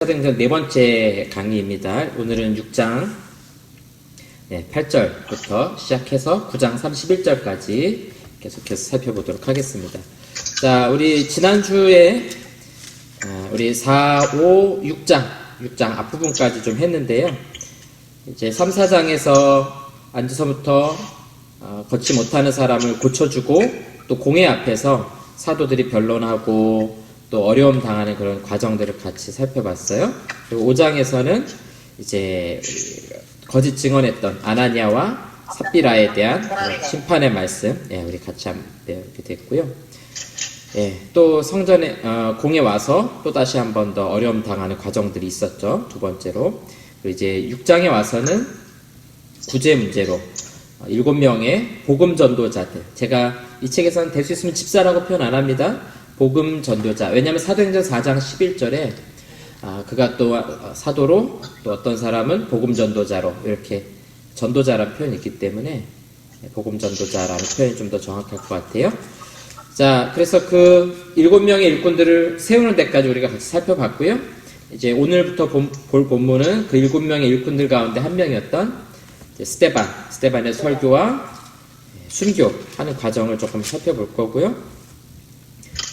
사도행전 네 번째 강의입니다. 오늘은 6장 8절부터 시작해서 9장 31절까지 계속해서 살펴보도록 하겠습니다. 자, 우리 지난주에 우리 4, 5, 6장 앞부분까지 좀 했는데요. 이제 3, 4장에서 앉아서부터 걷지 못하는 사람을 고쳐주고 또 공회 앞에서 사도들이 변론하고 또 어려움 당하는 그런 과정들을 같이 살펴봤어요. 그리고 5장에서는 이제 거짓 증언했던 아나니아와 삽비라에 대한 심판의 말씀, 우리 같이 배우게 됐고요. 또 성전에 공에 와서 또 다시 한 번 더 어려움 당하는 과정들이 있었죠. 두 번째로. 그리고 이제 6장에 와서는 구제 문제로 7명의 복음 전도자들. 제가 이 책에서는 될 수 있으면 집사라고 표현 안 합니다. 복음 전도자. 왜냐하면 사도행전 4장 11절에 그가 또 사도로 또 어떤 사람은 복음 전도자로 이렇게 전도자라는 표현이 있기 때문에 복음 전도자라는 표현이 좀 더 정확할 것 같아요. 자, 그래서 그 7명의 일꾼들을 세우는 데까지 우리가 같이 살펴봤고요. 이제 오늘부터 볼 본문은 그 7명의 일꾼들 가운데 한 명이었던 스데반의 설교와 순교하는 과정을 조금 살펴볼 거고요.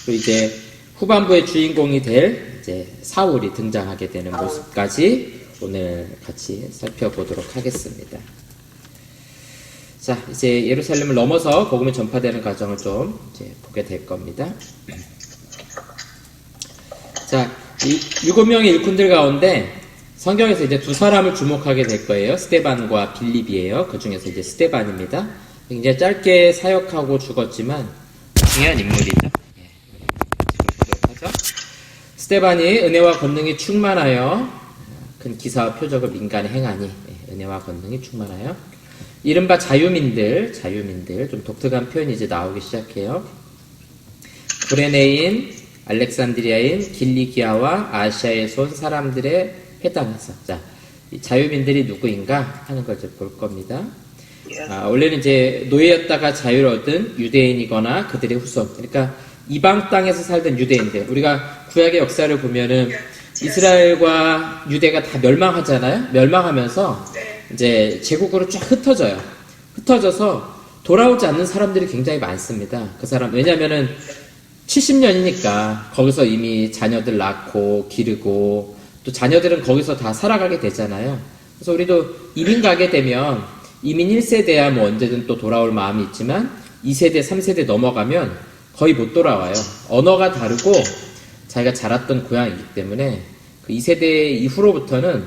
그리고 이제 후반부의 주인공이 될 이제 사울이 등장하게 되는 모습까지 오늘 같이 살펴보도록 하겠습니다. 자, 이제 예루살렘을 넘어서 복음이 전파되는 과정을 좀 이제 보게 될 겁니다. 자, 이 7명의 일꾼들 가운데 성경에서 이제 두 사람을 주목하게 될 거예요. 스데반과 빌립이에요. 그 중에서 이제 스데반입니다. 굉장히 짧게 사역하고 죽었지만 중요한 인물이죠. 스데반이 은혜와 권능이 충만하여 큰 기사와 표적을 민간에 행하니 은혜와 권능이 충만하여 이른바 자유민들 좀 독특한 표현이 이제 나오기 시작해요. 구레네인, 알렉산드리아인, 길리기아와 아시아에서 온 사람들의 회당에서 자, 이 자유민들이 누구인가 하는 걸 이제 볼 겁니다. 원래는 이제 노예였다가 자유를 얻은 유대인이거나 그들의 후손, 그러니까 이방 땅에서 살던 유대인들. 우리가 구약의 역사를 보면은 이스라엘과 유대가 다 멸망하잖아요. 멸망하면서 이제 제국으로 쫙 흩어져요. 흩어져서 돌아오지 않는 사람들이 굉장히 많습니다. 그 사람, 왜냐면은 70년이니까 거기서 이미 자녀들 낳고 기르고 또 자녀들은 거기서 다 살아가게 되잖아요. 그래서 우리도 이민 가게 되면 이민 1세대야 뭐 언제든 또 돌아올 마음이 있지만 2세대, 3세대 넘어가면 거의 못 돌아와요. 언어가 다르고 자기가 자랐던 고향이기 때문에 그 2세대 이후로부터는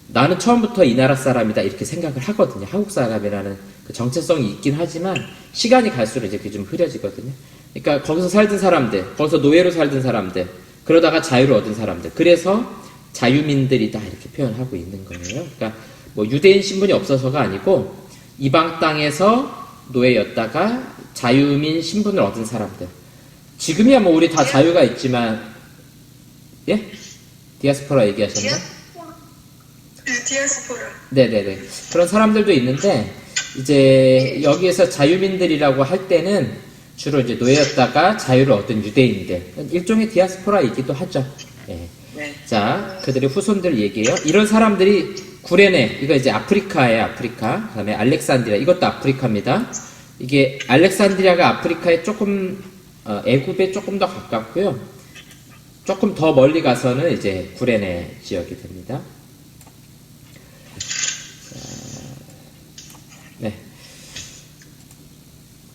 나는 처음부터 이 나라 사람이다 이렇게 생각을 하거든요. 한국 사람이라는 그 정체성이 있긴 하지만 시간이 갈수록 이제 그게 좀 흐려지거든요. 그러니까 거기서 살던 사람들, 거기서 노예로 살던 사람들, 그러다가 자유를 얻은 사람들. 그래서 자유민들이다 이렇게 표현하고 있는 거예요. 그러니까 뭐 유대인 신분이 없어서가 아니고 이방 땅에서 노예였다가 자유민 신분을 얻은 사람들. 지금이야 뭐 우리 다 자유가 있지만, 디아스포라 얘기하셨나요? 디아스포라. 네네네. 그런 사람들도 있는데, 이제 여기에서 자유민들이라고 할 때는 주로 이제 노예였다가 자유를 얻은 유대인들. 일종의 디아스포라이기도 하죠. 네. 자, 그들의 후손들 얘기해요. 이런 사람들이 구레네, 이거 이제 아프리카예요, 아프리카. 그 다음에 알렉산드리아, 이것도 아프리카입니다. 이게 알렉산드리아가 아프리카에 조금 애굽에 조금 더 가깝고요. 조금 더 멀리 가서는 이제 구레네 지역이 됩니다. 네.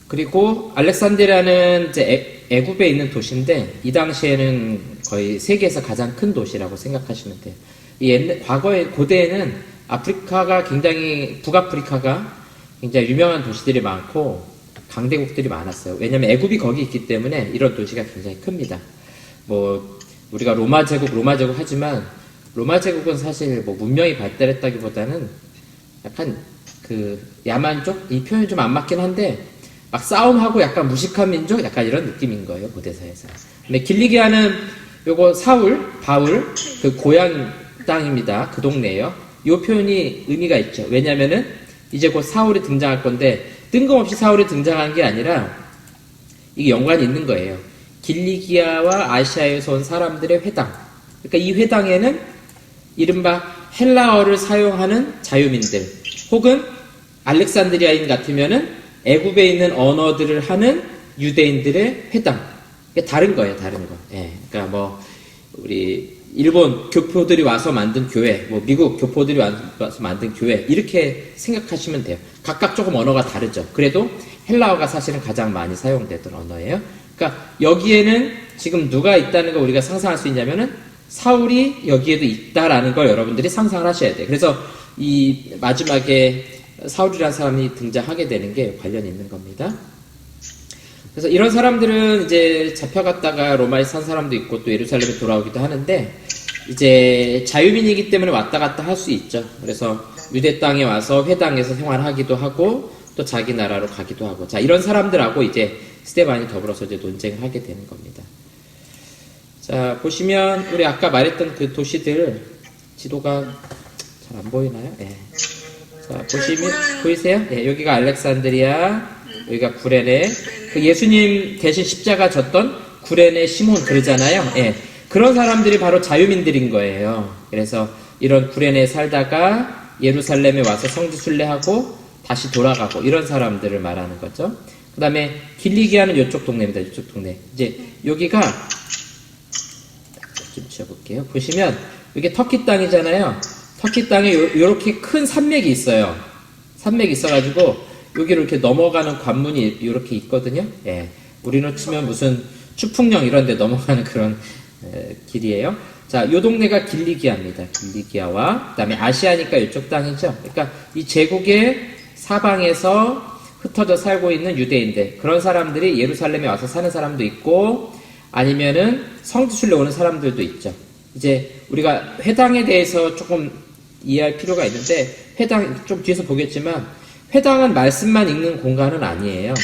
그리고 알렉산드리아는 이제 애굽에 있는 도시인데 이 당시에는 거의 세계에서 가장 큰 도시라고 생각하시면 돼요. 과거에 고대에는 아프리카가 굉장히 북아프리카가 굉장히 유명한 도시들이 많고 강대국들이 많았어요. 왜냐하면 애굽이 거기 있기 때문에 이런 도시가 굉장히 큽니다. 뭐 우리가 로마 제국 하지만 로마 제국은 사실 뭐 문명이 발달했다기보다는 약간 그 야만족 이 표현이 좀 안 맞긴 한데 막 싸움하고 약간 무식한 민족 약간 이런 느낌인 거예요 고대사에서. 근데 길리기아는 요거 바울 그 고향 땅입니다. 그 동네예요. 이 표현이 의미가 있죠. 왜냐면은 이제 곧 사울이 등장할 건데 뜬금없이 사울이 등장한 게 아니라 이게 연관이 있는 거예요. 길리기아와 아시아에서 온 사람들의 회당. 그러니까 이 회당에는 이른바 헬라어를 사용하는 자유민들, 혹은 알렉산드리아인 같으면은 애굽에 있는 언어들을 하는 유대인들의 회당. 다른 거예요, 다른 거. 예, 그러니까 뭐 우리 일본 교포들이 와서 만든 교회, 뭐 미국 교포들이 와서 만든 교회, 이렇게 생각하시면 돼요. 각각 조금 언어가 다르죠. 그래도 헬라어가 사실은 가장 많이 사용되던 언어예요. 그러니까 여기에는 지금 누가 있다는 걸 우리가 상상할 수 있냐면은 사울이 여기에도 있다라는 걸 여러분들이 상상을 하셔야 돼요. 그래서 이 마지막에 사울이라는 사람이 등장하게 되는 게 관련이 있는 겁니다. 그래서 이런 사람들은 이제 잡혀갔다가 로마에 산 사람도 있고 또 예루살렘에 돌아오기도 하는데, 이제 자유민이기 때문에 왔다 갔다 할 수 있죠. 그래서 유대 땅에 와서 회당에서 생활하기도 하고 또 자기 나라로 가기도 하고, 자, 이런 사람들하고 이제 스데반이 더불어서 이제 논쟁을 하게 되는 겁니다. 자, 보시면 우리 아까 말했던 그 도시들 지도가 잘 안 보이나요? 예. 자, 보시면 보이세요? 예, 여기가 알렉산드리아, 여기가 구레네. 그 예수님 대신 십자가 졌던 구레네 시몬 그러잖아요. 예. 그런 사람들이 바로 자유민들인 거예요. 그래서 이런 구레네에 살다가 예루살렘에 와서 성지 순례하고 다시 돌아가고 이런 사람들을 말하는 거죠. 그 다음에 길리기아는 이쪽 동네입니다. 이쪽 동네. 이제 여기가 좀 지어볼게요. 보시면 이게 터키 땅이잖아요. 터키 땅에 이렇게 큰 산맥이 있어요. 산맥이 있어가지고 여기로 이렇게 넘어가는 관문이 이렇게 있거든요. 예. 우리로 치면 무슨 추풍령 이런 데 넘어가는 그런 길이에요. 자, 요 동네가 길리기아입니다. 길리기아와 그 다음에 아시아니까 이쪽 땅이죠. 그러니까 이 제국의 사방에서 흩어져 살고 있는 유대인들, 그런 사람들이 예루살렘에 와서 사는 사람도 있고 아니면은 성지순례 오는 사람들도 있죠. 이제 우리가 회당에 대해서 조금 이해할 필요가 있는데, 회당 좀 뒤에서 보겠지만 회당은 말씀만 읽는 공간은 아니에요.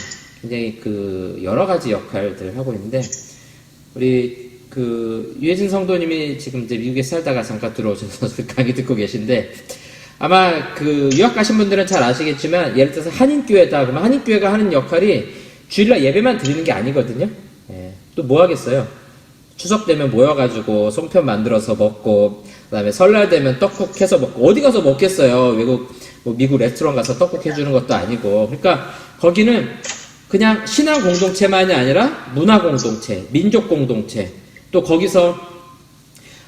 굉장히 그 여러 가지 역할들을 하고 있는데, 우리 그 유해진 성도님이 지금 이제 미국에 살다가 잠깐 들어오셔서 강의 듣고 계신데, 아마 그 유학 가신 분들은 잘 아시겠지만, 예를 들어서 한인교회다 그러면 한인교회가 하는 역할이 주일날 예배만 드리는 게 아니거든요. 예. 또 뭐 하겠어요? 추석 되면 모여가지고 송편 만들어서 먹고, 그 다음에 설날 되면 떡국 해서 먹고, 어디 가서 먹겠어요? 외국 뭐 미국 레스토랑 가서 떡국 해주는 것도 아니고. 그러니까 거기는 그냥 신앙 공동체만이 아니라 문화 공동체, 민족 공동체, 또 거기서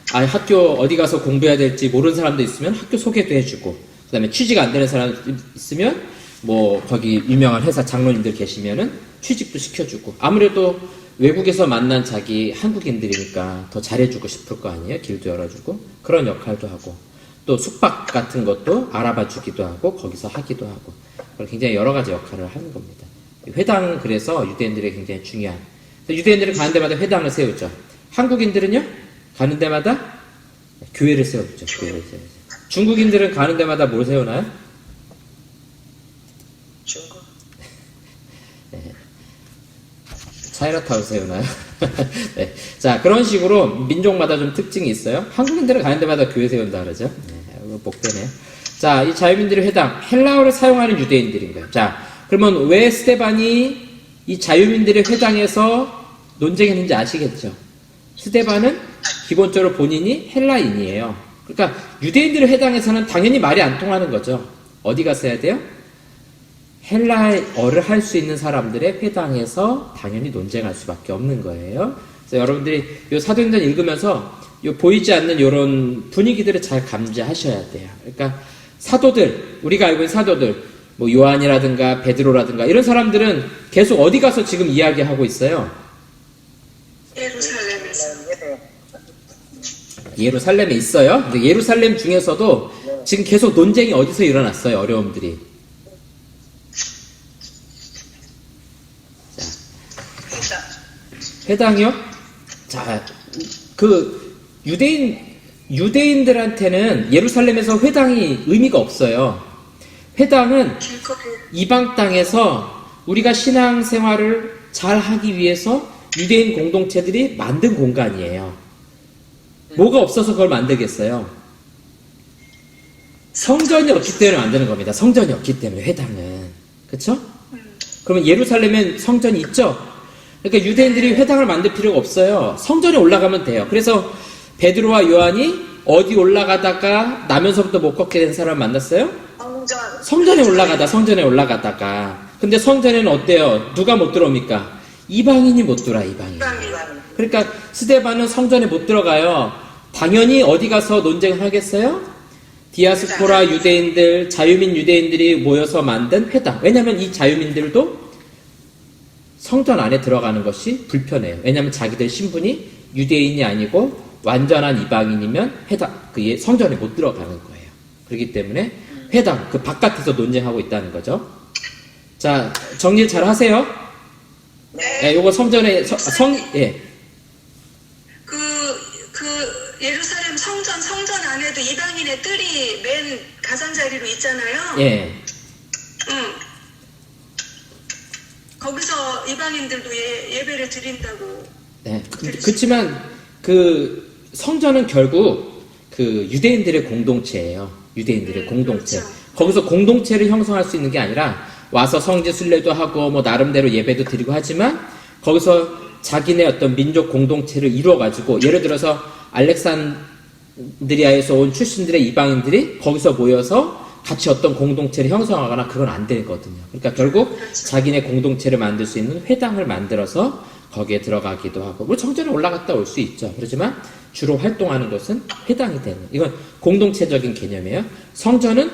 학교 어디 가서 공부해야 될지 모르는 사람도 있으면 학교 소개도 해주고, 그 다음에 취직 안 되는 사람 있으면 뭐 거기 유명한 회사 장로님들 계시면은 취직도 시켜주고, 아무래도 외국에서 만난 자기 한국인들이니까 더 잘해주고 싶을 거 아니에요? 길도 열어주고 그런 역할도 하고, 또 숙박 같은 것도 알아봐 주기도 하고 거기서 하기도 하고, 굉장히 여러 가지 역할을 하는 겁니다. 회당, 그래서 유대인들이 굉장히 중요한, 유대인들은 가는 데마다 회당을 세우죠. 한국인들은요, 가는 데마다 교회를 세우죠. 교회를 세우죠. 중국인들은 가는 데마다 뭘 세우나요? 중국. 네. 차이나타운 세우나요? 네. 자, 그런 식으로 민족마다 좀 특징이 있어요. 한국인들은 가는 데마다 교회 세운다 그러죠. 네, 복되네요. 자, 이 자유민들의 회당, 헬라어를 사용하는 유대인들인 거예요. 자, 그러면 왜 스데반이 이 자유민들의 회당에서 논쟁했는지 아시겠죠? 스데반은 기본적으로 본인이 헬라인이에요. 그러니까 유대인들의 회당에서는 당연히 말이 안 통하는 거죠. 어디 가서 해야 돼요? 헬라어를 할 수 있는 사람들의 회당에서 당연히 논쟁할 수밖에 없는 거예요. 그래서 여러분들이 이 사도행전 읽으면서 요 보이지 않는 이런 분위기들을 잘 감지하셔야 돼요. 그러니까 사도들, 우리가 알고 있는 사도들, 뭐 요한이라든가 베드로라든가 이런 사람들은 계속 어디 가서 지금 이야기하고 있어요? 예루살렘에서. 예루살렘에 있어요. 근데 예루살렘 중에서도 지금 계속 논쟁이 어디서 일어났어요? 어려움들이. 자, 회당이요? 자, 그 유대인들한테는 예루살렘에서 회당이 의미가 없어요. 회당은 이방 땅에서 우리가 신앙생활을 잘 하기 위해서 유대인 공동체들이 만든 공간이에요. 뭐가 없어서 그걸 만들겠어요? 성전이 없기 때문에 만드는 겁니다. 성전이 없기 때문에 회당은. 그쵸? 그러면 예루살렘엔 성전이 있죠? 그러니까 유대인들이 회당을 만들 필요가 없어요. 성전에 올라가면 돼요. 그래서 베드로와 요한이 어디 올라가다가 나면서부터 못 걷게 된 사람 만났어요? 성전. 성전에 올라가다가. 근데 성전에는 어때요? 누가 못 들어옵니까? 이방인이 못 들어와, 이방인. 그러니까 스데반은 성전에 못 들어가요. 당연히 어디 가서 논쟁을 하겠어요? 디아스포라 유대인들, 자유민 유대인들이 모여서 만든 회당. 왜냐하면 이 자유민들도 성전 안에 들어가는 것이 불편해요. 왜냐하면 자기들 신분이 유대인이 아니고 완전한 이방인이면 그 성전에 못 들어가는 거예요. 그렇기 때문에 회당, 그 바깥에서 논쟁하고 있다는 거죠. 자, 정리를 잘 하세요. 네. 요거 성전에, 예. 예루살렘 성전 안에도 이방인의 뜰이 맨 가장자리로 있잖아요. 예. 거기서 이방인들도 예배를 드린다고. 네. 그렇지만 그 성전은 결국 그 유대인들의 공동체예요. 유대인들의 공동체. 그렇죠. 거기서 공동체를 형성할 수 있는 게 아니라 와서 성지 순례도 하고 뭐 나름대로 예배도 드리고 하지만 거기서 자기네 어떤 민족 공동체를 이루어 가지고 예를 들어서 알렉산드리아에서 온 출신들의 이방인들이 거기서 모여서 같이 어떤 공동체를 형성하거나 그건 안 되거든요. 그러니까 결국 자기네 공동체를 만들 수 있는 회당을 만들어서 거기에 들어가기도 하고, 뭐 성전에 올라갔다 올 수 있죠. 그렇지만 주로 활동하는 것은 회당이 되는, 이건 공동체적인 개념이에요. 성전은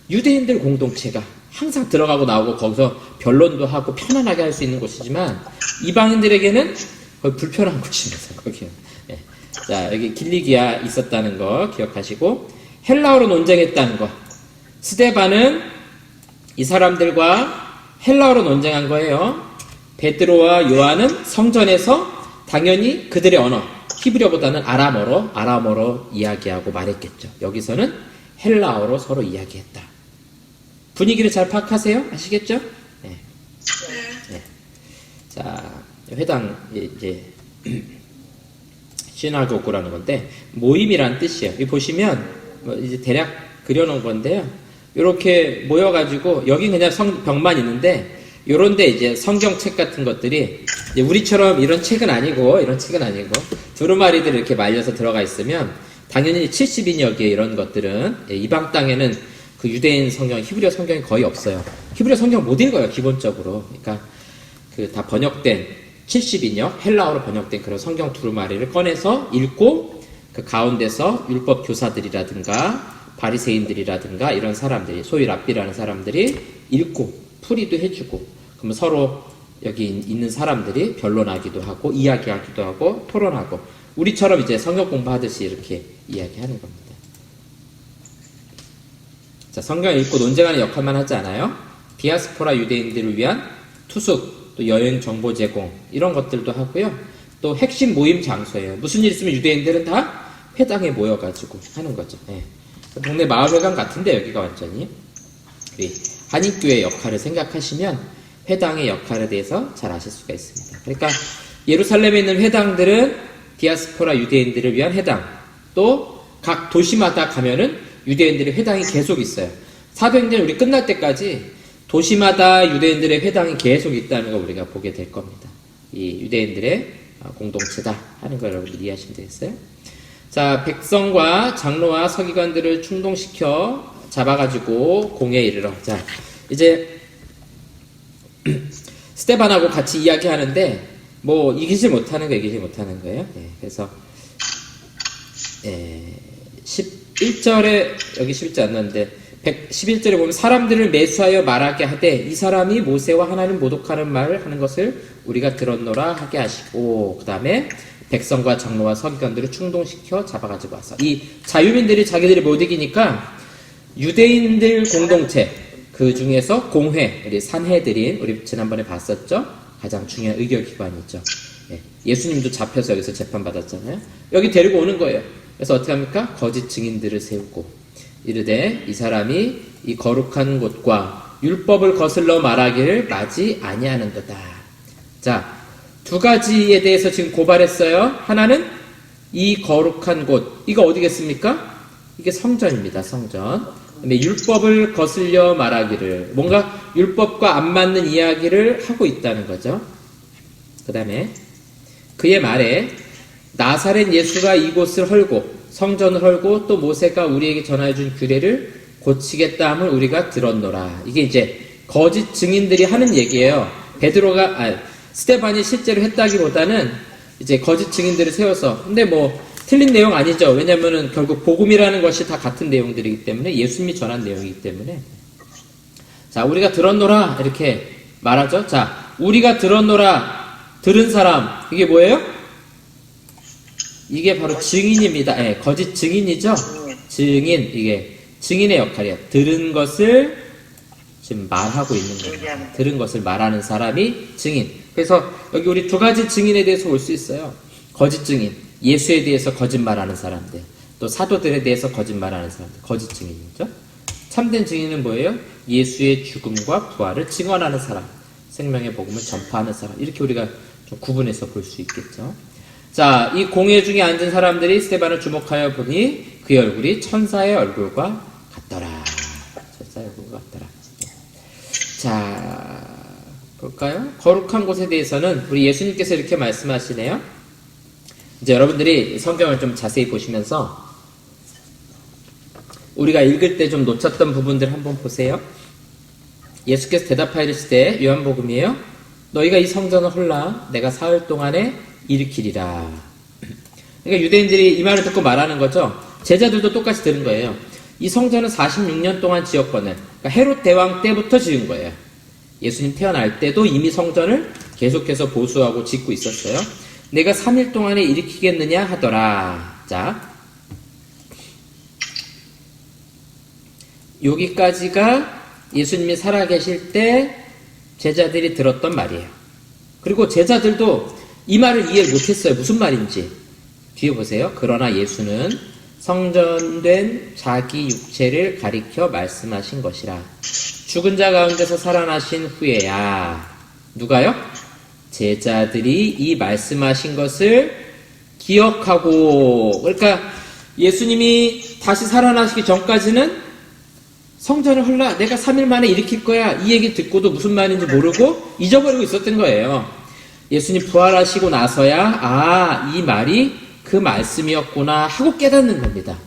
유대인들 공동체가 항상 들어가고 나오고 거기서 변론도 하고 편안하게 할 수 있는 곳이지만 이방인들에게는 거의 불편한 곳입니다. 거기는. 네. 자, 여기 길리기아 있었다는 거 기억하시고, 헬라어로 논쟁했다는 거. 스데반은 이 사람들과 헬라어로 논쟁한 거예요. 베드로와 요한은 성전에서 당연히 그들의 언어, 히브리어보다는 아람어로 이야기하고 말했겠죠. 여기서는 헬라어로 서로 이야기했다. 분위기를 잘 파악하세요? 아시겠죠? 네. 네. 자, 회당, 이제, 시나고그라는 건데, 모임이란 뜻이에요. 여기 보시면, 이제 대략 그려놓은 건데요. 이렇게 모여가지고, 여기 그냥 벽만 있는데, 요런데 이제 성경책 같은 것들이, 이제 우리처럼 이런 책은 아니고, 두루마리들 이렇게 말려서 들어가 있으면, 당연히 70인역에 이런 것들은, 이방 땅에는 그 유대인 성경, 히브리어 성경이 거의 없어요. 히브리어 성경 못 읽어요, 기본적으로. 그러니까, 그 다 번역된 70인역, 헬라어로 번역된 그런 성경 두루마리를 꺼내서 읽고, 그 가운데서 율법 교사들이라든가, 바리새인들이라든가 이런 사람들이, 소위 랍비라는 사람들이 읽고 풀이도 해주고, 그러면 서로 여기 있는 사람들이 변론하기도 하고 이야기하기도 하고 토론하고, 우리처럼 이제 성경 공부하듯이 이렇게 이야기하는 겁니다. 자, 성경 읽고 논쟁하는 역할만 하지 않아요. 디아스포라 유대인들을 위한 투숙, 또 여행 정보 제공 이런 것들도 하고요. 또 핵심 모임 장소예요. 무슨 일 있으면 유대인들은 다 회당에 모여가지고 하는 거죠. 네. 동네 마을회관 같은데 여기가 완전히 우리 한인교회 역할을 생각하시면 회당의 역할에 대해서 잘 아실 수가 있습니다. 그러니까 예루살렘에 있는 회당들은 디아스포라 유대인들을 위한 회당, 또 각 도시마다 가면은 유대인들의 회당이 계속 있어요. 사도행전 우리 끝날 때까지 도시마다 유대인들의 회당이 계속 있다는 걸 우리가 보게 될 겁니다. 이 유대인들의 공동체다 하는 걸 여러분들이 이해하시면 되겠어요. 자, 백성과 장로와 서기관들을 충동시켜 잡아가지고 공에 이르러. 자, 이제 스데반하고 같이 이야기하는데 뭐 이기지 못하는 거예요. 네, 그래서 11절에 여기 11절 안 나왔는데 11절에 보면 사람들을 매수하여 말하게 하되 이 사람이 모세와 하나님 모독하는 말을 하는 것을 우리가 들었노라 하게 하시고, 그 다음에 백성과 장로와 서기관들을 충동시켜 잡아가지고 와서, 이 자유민들이 자기들이 못 이기니까 유대인들 공동체, 그 중에서 공회, 우리 산헤드린, 우리 지난번에 봤었죠? 가장 중요한 의결기관이죠. 예수님도 잡혀서 여기서 재판받았잖아요. 여기 데리고 오는 거예요. 그래서 어떻게 합니까? 거짓 증인들을 세우고 이르되 이 사람이 이 거룩한 곳과 율법을 거슬러 말하기를 마지 아니하는도다. 자, 두 가지에 대해서 지금 고발했어요. 하나는 이 거룩한 곳, 이거 어디겠습니까? 이게 성전입니다. 성전. 그다음에 율법을 거슬려 말하기를, 뭔가 율법과 안 맞는 이야기를 하고 있다는 거죠. 그 다음에 그의 말에 나사렛 예수가 이곳을 헐고 성전을 헐고 또 모세가 우리에게 전하여준 규례를 고치겠다 함을 우리가 들었노라. 이게 이제 거짓 증인들이 하는 얘기예요. 스데반이 실제로 했다기보다는 이제 거짓 증인들을 세워서. 근데 뭐 틀린 내용 아니죠. 왜냐면은 결국 복음이라는 것이 다 같은 내용들이기 때문에, 예수님이 전한 내용이기 때문에. 자, 우리가 들었노라 이렇게 말하죠. 자, 우리가 들었노라, 들은 사람, 이게 뭐예요? 이게 바로 증인입니다. 예, 거짓 증인이죠. 증인, 이게 증인의 역할이에요. 들은 것을 지금 말하고 있는 겁니다. 들은 것을 말하는 사람이 증인. 그래서 여기 우리 두 가지 증인에 대해서 볼 수 있어요. 거짓 증인, 예수에 대해서 거짓말하는 사람들, 또 사도들에 대해서 거짓말하는 사람들, 거짓 증인이죠. 참된 증인은 뭐예요? 예수의 죽음과 부활을 증언하는 사람, 생명의 복음을 전파하는 사람. 이렇게 우리가 좀 구분해서 볼 수 있겠죠. 자, 이 공회 중에 앉은 사람들이 스데반을 주목하여 보니 그의 얼굴이 천사의 얼굴과 같더라. 천사의 얼굴과 같더라. 자, 볼까요? 거룩한 곳에 대해서는 우리 예수님께서 이렇게 말씀하시네요. 이제 여러분들이 성경을 좀 자세히 보시면서 우리가 읽을 때 좀 놓쳤던 부분들 한번 보세요. 예수께서 대답하여 이르시되, 요한복음이에요. 너희가 이 성전을 헐라 내가 사흘 동안에 일으키리라. 그러니까 유대인들이 이 말을 듣고 말하는 거죠. 제자들도 똑같이 들은 거예요. 이 성전은 46년 동안 지었거늘, 그러니까 헤롯 대왕 때부터 지은 거예요. 예수님 태어날 때도 이미 성전을 계속해서 보수하고 짓고 있었어요. 내가 3일 동안에 일으키겠느냐 하더라. 자, 여기까지가 예수님이 살아계실 때 제자들이 들었던 말이에요. 그리고 제자들도 이 말을 이해 못했어요. 무슨 말인지. 뒤에 보세요. 그러나 예수는 성전된 자기 육체를 가리켜 말씀하신 것이라. 죽은 자 가운데서 살아나신 후에야. 누가요? 제자들이 이 말씀하신 것을 기억하고. 그러니까 예수님이 다시 살아나시기 전까지는 성전을 헐라 내가 3일 만에 일으킬 거야, 이 얘기 듣고도 무슨 말인지 모르고 잊어버리고 있었던 거예요. 예수님 부활하시고 나서야 이 말이 그 말씀이었구나 하고 깨닫는 겁니다.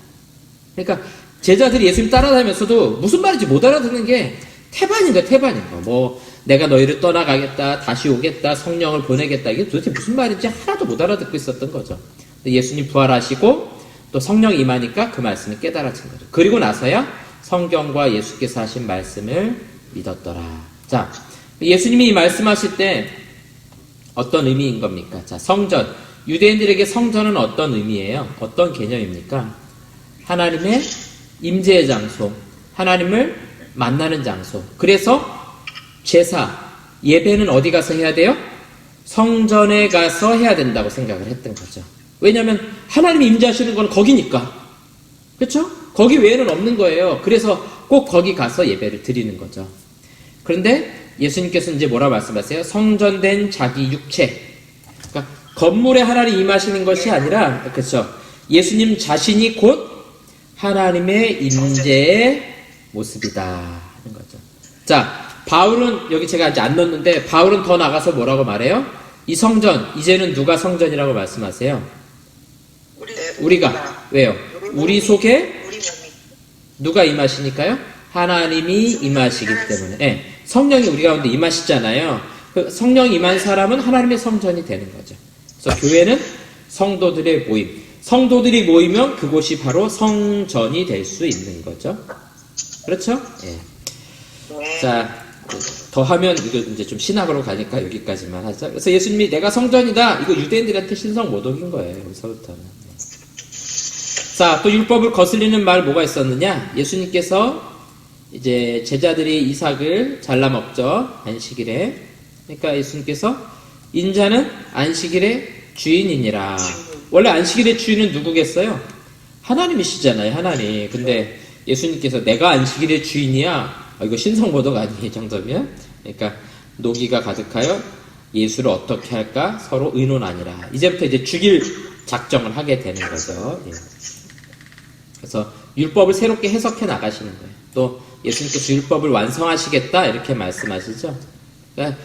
그러니까 제자들이 예수님 따라다니면서도 무슨 말인지 못 알아듣는 게 태반인 거. 뭐 내가 너희를 떠나가겠다, 다시 오겠다, 성령을 보내겠다, 이게 도대체 무슨 말인지 하나도 못 알아듣고 있었던 거죠. 근데 예수님 부활하시고 또 성령이 임하니까 그 말씀이 깨달아진 거죠. 그리고 나서야 성경과 예수께서 하신 말씀을 믿었더라. 자, 예수님이 이 말씀하실 때 어떤 의미인 겁니까? 자, 성전. 유대인들에게 성전은 어떤 의미예요? 어떤 개념입니까? 하나님의 임재의 장소, 하나님을 만나는 장소. 그래서 제사, 예배는 어디 가서 해야 돼요? 성전에 가서 해야 된다고 생각을 했던 거죠. 왜냐하면 하나님이 임재하시는 건 거기니까. 그렇죠? 거기 외에는 없는 거예요. 그래서 꼭 거기 가서 예배를 드리는 거죠. 그런데 예수님께서 이제 뭐라 말씀하세요? 성전된 자기 육체. 그러니까 건물에 하나님 임하시는 것이 아니라, 그렇죠? 예수님 자신이 곧 하나님의 임재의 모습이다 하는 거죠. 자, 바울은 여기 제가 이제 안 넣었는데 바울은 더 나가서 뭐라고 말해요? 이 성전, 이제는 누가 성전이라고 말씀하세요? 우리가. 왜요? 우리 속에 누가 임하시니까요? 하나님이 임하시기 때문에. 네, 성령이 우리 가운데 임하시잖아요. 그 성령이 임한 사람은 하나님의 성전이 되는 거죠. 그래서 교회는 성도들의 모임. 성도들이 모이면 그곳이 바로 성전이 될 수 있는 거죠. 그렇죠? 예. 자, 더 하면 이거 이제 좀 신학으로 가니까 여기까지만 하죠. 그래서 예수님이 내가 성전이다. 이거 유대인들한테 신성 모독인 거예요. 여기서부터는. 자, 또 율법을 거슬리는 말 뭐가 있었느냐? 예수님께서 이제 제자들이 이삭을 잘라 먹죠. 안식일에. 그러니까 예수님께서 인자는 안식일의 주인이니라. 원래 안식일의 주인은 누구겠어요? 하나님이시잖아요. 하나님. 근데 예수님께서 내가 안식일의 주인이야? 이거 신성모독 아니에요, 정도면? 그러니까 노기가 가득하여 예수를 어떻게 할까 서로 의논하니라. 이제부터 이제 죽일 작정을 하게 되는 거죠. 예. 그래서 율법을 새롭게 해석해 나가시는 거예요. 또 예수님께서 율법을 완성하시겠다 이렇게 말씀하시죠. 그러니까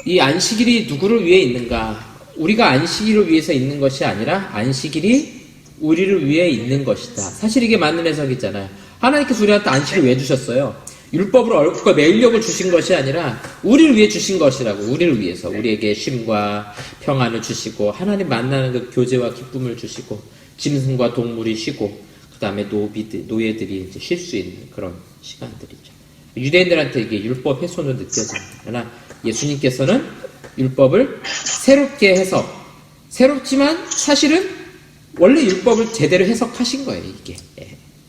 이 안식일이 누구를 위해 있는가? 우리가 안식일을 위해서 있는 것이 아니라 안식일이 우리를 위해 있는 것이다. 사실 이게 맞는 해석이잖아요. 하나님께서 우리한테 안식을 왜 주셨어요? 율법으로 얼굴과 매일력을 주신 것이 아니라 우리를 위해 주신 것이라고. 우리를 위해서 우리에게 쉼과 평안을 주시고 하나님 만나는 그 교제와 기쁨을 주시고 짐승과 동물이 쉬고 그 다음에 노예들이 이제 쉴 수 있는 그런 시간들이죠. 유대인들한테 이게 율법 훼손으로 느껴집니다. 그러나 예수님께서는 율법을 새롭게 해석, 새롭지만 사실은 원래 율법을 제대로 해석하신 거예요. 이게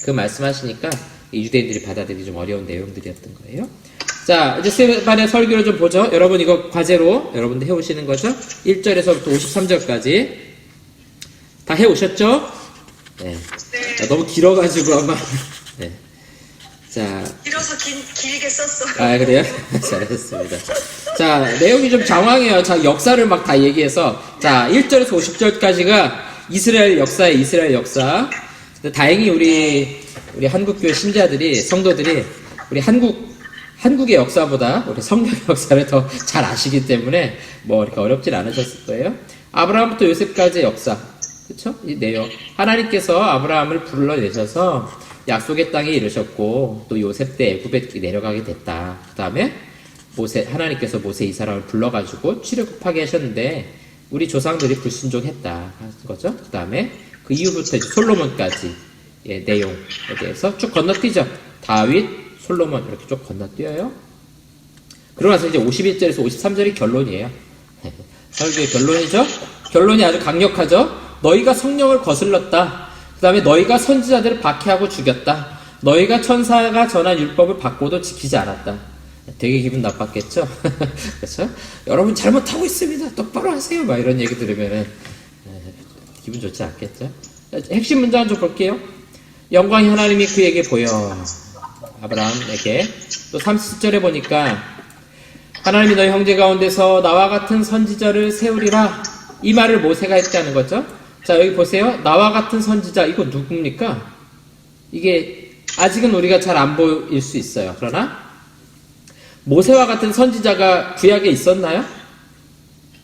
그 말씀하시니까 유대인들이 받아들이기 좀 어려운 내용들이었던 거예요. 자, 이제 스테반의 설교를 좀 보죠. 여러분 이거 과제로 여러분들 해오시는 거죠. 1절에서부터 53절까지 다 해오셨죠? 네. 네. 너무 길어가지고 아마 네. 자, 길어서 길게 썼어요. 아 그래요? 잘하셨습니다. 자, 내용이 좀 장황해요. 자, 역사를 막 다 얘기해서 자 1절에서 50절까지가 이스라엘 역사의 이스라엘 역사. 근데 다행히 우리 한국교회 신자들이 성도들이 우리 한국의 역사보다 우리 성경의 역사를 더 잘 아시기 때문에 뭐 이렇게 어렵진 않으셨을 거예요. 아브라함부터 요셉까지의 역사, 그렇죠? 이 내용 하나님께서 아브라함을 불러내셔서 약속의 땅에 이르셨고 또 요셉 때 애굽에 내려가게 됐다. 그 다음에 하나님께서 모세 이 사람을 불러가지고 출애굽하게 하셨는데 우리 조상들이 불순종했다 하는 거죠. 그 다음에 그 이후부터 솔로몬까지 내용에 대해서 쭉 건너뛰죠. 다윗, 솔로몬 이렇게 쭉 건너뛰어요. 그러고 나서 이제 51절에서 53절이 결론이에요. 설교의 결론이죠. 결론이 아주 강력하죠. 너희가 성령을 거슬렀다. 그 다음에 너희가 선지자들을 박해하고 죽였다. 너희가 천사가 전한 율법을 받고도 지키지 않았다. 되게 기분 나빴겠죠? 그렇죠? 여러분 잘못하고 있습니다. 똑바로 하세요. 막 이런 얘기 들으면 기분 좋지 않겠죠? 핵심 문장 좀 볼게요. 영광이 하나님이 그에게 보여. 아브라함에게. 또 30절에 보니까 하나님이 너희 형제 가운데서 나와 같은 선지자를 세우리라. 이 말을 모세가 했다는 거죠. 자, 여기 보세요. 나와 같은 선지자, 이거 누굽니까? 이게 아직은 우리가 잘 안 보일 수 있어요. 그러나 모세와 같은 선지자가 구약에 있었나요?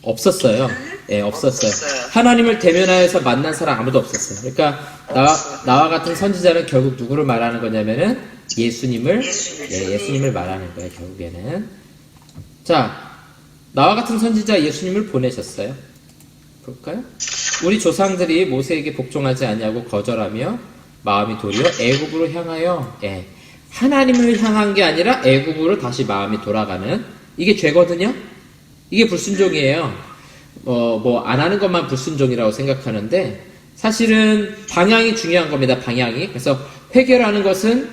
없었어요. 예, 없었어요. 하나님을 대면하여서 만난 사람 아무도 없었어요. 그러니까 나와 같은 선지자는 결국 누구를 말하는 거냐면은 예수님을 말하는 거예요. 결국에는. 자, 나와 같은 선지자 예수님을 보내셨어요. 볼까요? 우리 조상들이 모세에게 복종하지 아니하고 거절하며 마음이 도리어 애굽으로 향하여 하나님을 향한 게 아니라 애굽으로 다시 마음이 돌아가는, 이게 죄거든요. 이게 불순종이에요. 뭐 안 하는 것만 불순종이라고 생각하는데 사실은 방향이 중요한 겁니다. 방향이. 그래서 회개라는 것은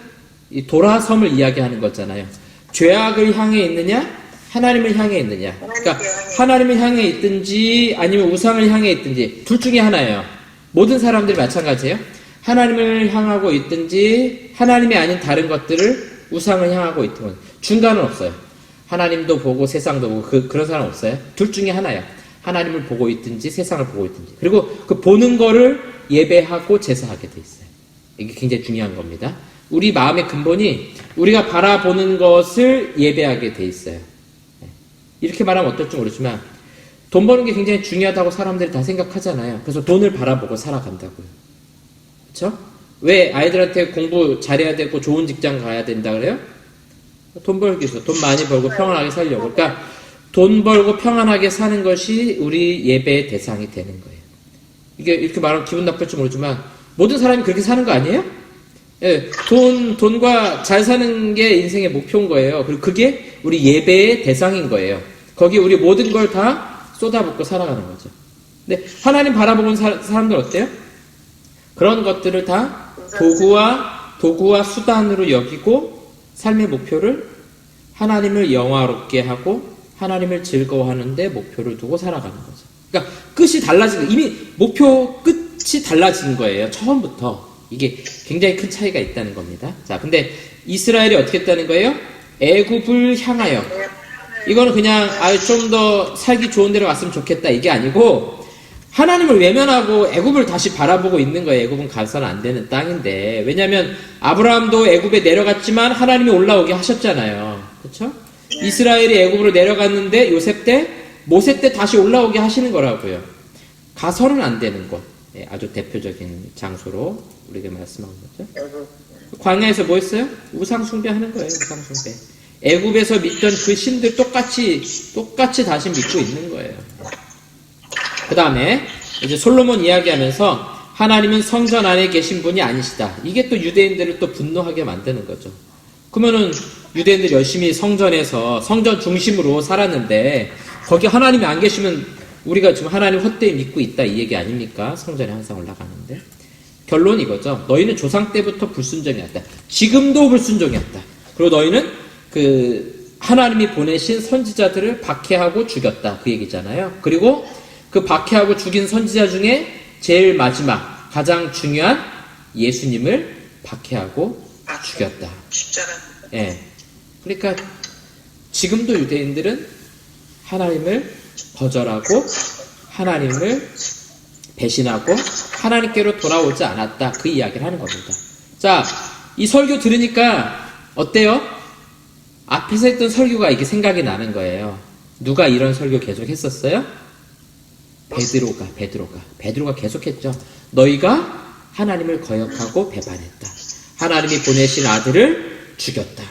이 돌아섬을 이야기하는 거잖아요. 죄악을 향해 있느냐, 하나님을 향해 있느냐. 그러니까 하나님을 향해 있든지 아니면 우상을 향해 있든지 둘 중에 하나예요. 모든 사람들이 마찬가지예요. 하나님을 향하고 있든지 하나님이 아닌 다른 것들을 우상을 향하고 있든 중간은 없어요. 하나님도 보고 세상도 보고 그런 사람 없어요. 둘 중에 하나예요. 하나님을 보고 있든지 세상을 보고 있든지. 그리고 그 보는 거를 예배하고 제사하게 돼 있어요. 이게 굉장히 중요한 겁니다. 우리 마음의 근본이 우리가 바라보는 것을 예배하게 돼 있어요. 이렇게 말하면 어떨지 모르지만 돈 버는 게 굉장히 중요하다고 사람들이 다 생각하잖아요. 그래서 돈을 바라보고 살아간다고요. 그렇죠? 왜 아이들한테 공부 잘해야 되고 좋은 직장 가야 된다 그래요? 돈 벌기 위해서. 돈 많이 벌고 평안하게 살려고. 그러니까 돈 벌고 평안하게 사는 것이 우리 예배의 대상이 되는 거예요. 이게 이렇게 말하면 기분 나쁠지 모르지만 모든 사람이 그렇게 사는 거 아니에요? 예, 돈과 잘 사는 게 인생의 목표인 거예요. 그리고 그게 우리 예배의 대상인 거예요. 거기에 우리 모든 걸 다 쏟아붓고 살아가는 거죠. 근데 하나님 바라보는 사람들 어때요? 그런 것들을 다 도구와 수단으로 여기고 삶의 목표를 하나님을 영화롭게 하고 하나님을 즐거워하는 데 목표를 두고 살아가는 거죠. 그러니까 끝이 달라진 거예요. 이미 목표 끝이 달라진 거예요. 처음부터. 이게 굉장히 큰 차이가 있다는 겁니다. 자, 근데 이스라엘이 어떻게 했다는 거예요? 애굽을 향하여. 이거는 그냥 좀 더 살기 좋은 데로 갔으면 좋겠다 이게 아니고 하나님을 외면하고 애굽을 다시 바라보고 있는 거예요. 애굽은 가서는 안 되는 땅인데. 왜냐하면 아브라함도 애굽에 내려갔지만 하나님이 올라오게 하셨잖아요. 그렇죠? 이스라엘이 애굽으로 내려갔는데 요셉 때, 모세 때 다시 올라오게 하시는 거라고요. 가서는 안 되는 곳. 아주 대표적인 장소로 우리에게 말씀한 거죠. 여러분. 광야에서 뭐 했어요? 우상 숭배하는 거예요. 우상 숭배. 애굽에서 믿던 그 신들 똑같이 다시 믿고 있는 거예요. 그 다음에 이제 솔로몬 이야기하면서 하나님은 성전 안에 계신 분이 아니시다. 이게 또 유대인들을 또 분노하게 만드는 거죠. 그러면은 유대인들 열심히 성전에서 성전 중심으로 살았는데 거기 하나님이 안 계시면 우리가 지금 하나님 헛되이 믿고 있다 이 얘기 아닙니까? 성전에 항상 올라가는데 결론이 이거죠. 너희는 조상 때부터 불순종이었다. 지금도 불순종이었다. 그리고 너희는 그 하나님이 보내신 선지자들을 박해하고 죽였다. 그 얘기잖아요. 그리고 그 박해하고 죽인 선지자 중에 제일 마지막 가장 중요한 예수님을 박해하고 죽였다. 십자가. 예. 그러니까 지금도 유대인들은 하나님을 거절하고 하나님을 배신하고 하나님께로 돌아오지 않았다. 그 이야기를 하는 겁니다. 자, 이 설교 들으니까 어때요? 앞에서 했던 설교가 이게 생각이 나는 거예요. 누가 이런 설교 계속 했었어요? 베드로가 계속했죠. 너희가 하나님을 거역하고 배반했다. 하나님이 보내신 아들을 죽였다.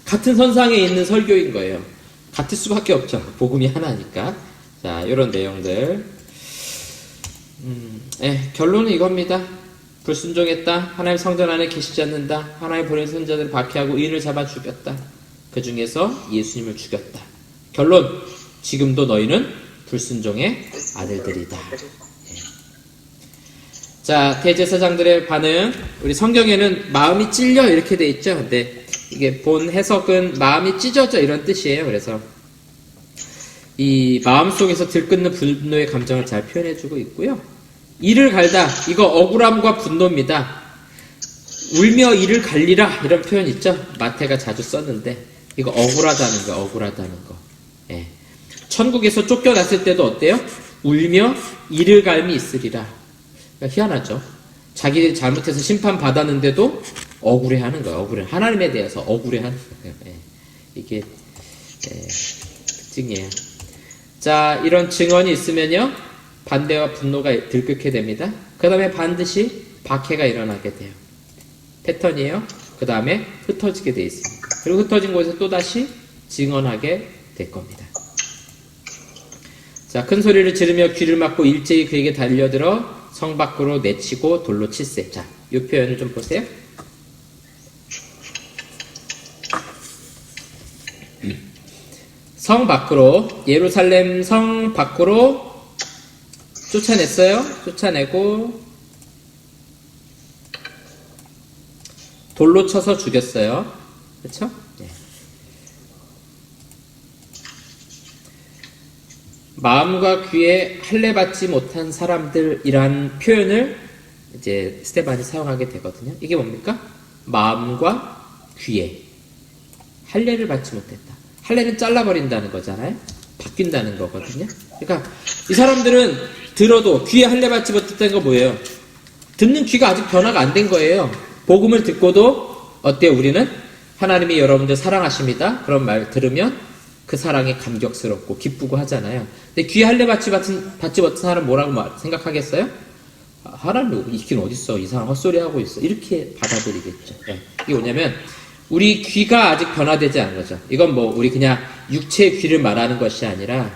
같은 선상에 있는 설교인 거예요. 같을 수밖에 없죠. 복음이 하나니까. 자, 이런 내용들. 결론은 이겁니다. 불순종했다. 하나님 성전 안에 계시지 않는다. 하나님 보내신 선자들을 박해하고 의인을 잡아 죽였다. 그 중에서 예수님을 죽였다. 결론, 지금도 너희는 불순종의 아들들이다. 자, 대제사장들의 반응. 우리 성경에는 마음이 찔려 이렇게 돼 있죠. 근데 이게 본 해석은 마음이 찢어져 이런 뜻이에요. 그래서 이 마음속에서 들끓는 분노의 감정을 잘 표현해주고 있고요. 이를 갈다. 이거 억울함과 분노입니다. 울며 이를 갈리라 이런 표현 있죠. 마태가 자주 썼는데 이거 억울하다는 거, 억울하다는 거. 예. 천국에서 쫓겨났을 때도 어때요? 울며 이를 갈미 있으리라. 그러니까 희한하죠. 자기들이 잘못해서 심판받았는데도 억울해하는 거예요. 억울해. 하나님에 대해서 억울해하는 거예요. 예. 이게 특징이에요. 자, 이런 증언이 있으면요 반대와 분노가 들끓게 됩니다. 그 다음에 반드시 박해가 일어나게 돼요. 패턴이에요. 그 다음에 흩어지게 돼 있습니다. 그리고 흩어진 곳에서 또다시 증언하게 될 겁니다. 자, 큰 소리를 지르며 귀를 막고 일제히 그에게 달려들어 성 밖으로 내치고 돌로 칠세. 자, 이 표현을 좀 보세요. 성 밖으로, 예루살렘 성 밖으로 쫓아냈어요. 쫓아내고 돌로 쳐서 죽였어요. 그렇죠? 네. 마음과 귀에 할례 받지 못한 사람들이란 표현을 이제 스테반이 사용하게 되거든요. 이게 뭡니까? 마음과 귀에 할례를 받지 못했다. 할례는 잘라버린다는 거잖아요. 바뀐다는 거거든요. 그러니까 이 사람들은 들어도 귀에 할례 받지 못했다는 거 뭐예요? 듣는 귀가 아직 변화가 안 된 거예요. 복음을 듣고도 어때요? 우리는 하나님이 여러분들 사랑하십니다. 그런 말 들으면 그 사랑에 감격스럽고 기쁘고 하잖아요. 근데 귀에 할례 받지 못한 사람 뭐라고 생각하겠어요? 하나님 있긴 어딨어. 이상한 헛소리 하고 있어. 이렇게 받아들이겠죠. 네. 이게 뭐냐면 우리 귀가 아직 변화되지 않은 거죠. 이건 뭐 우리 그냥 육체의 귀를 말하는 것이 아니라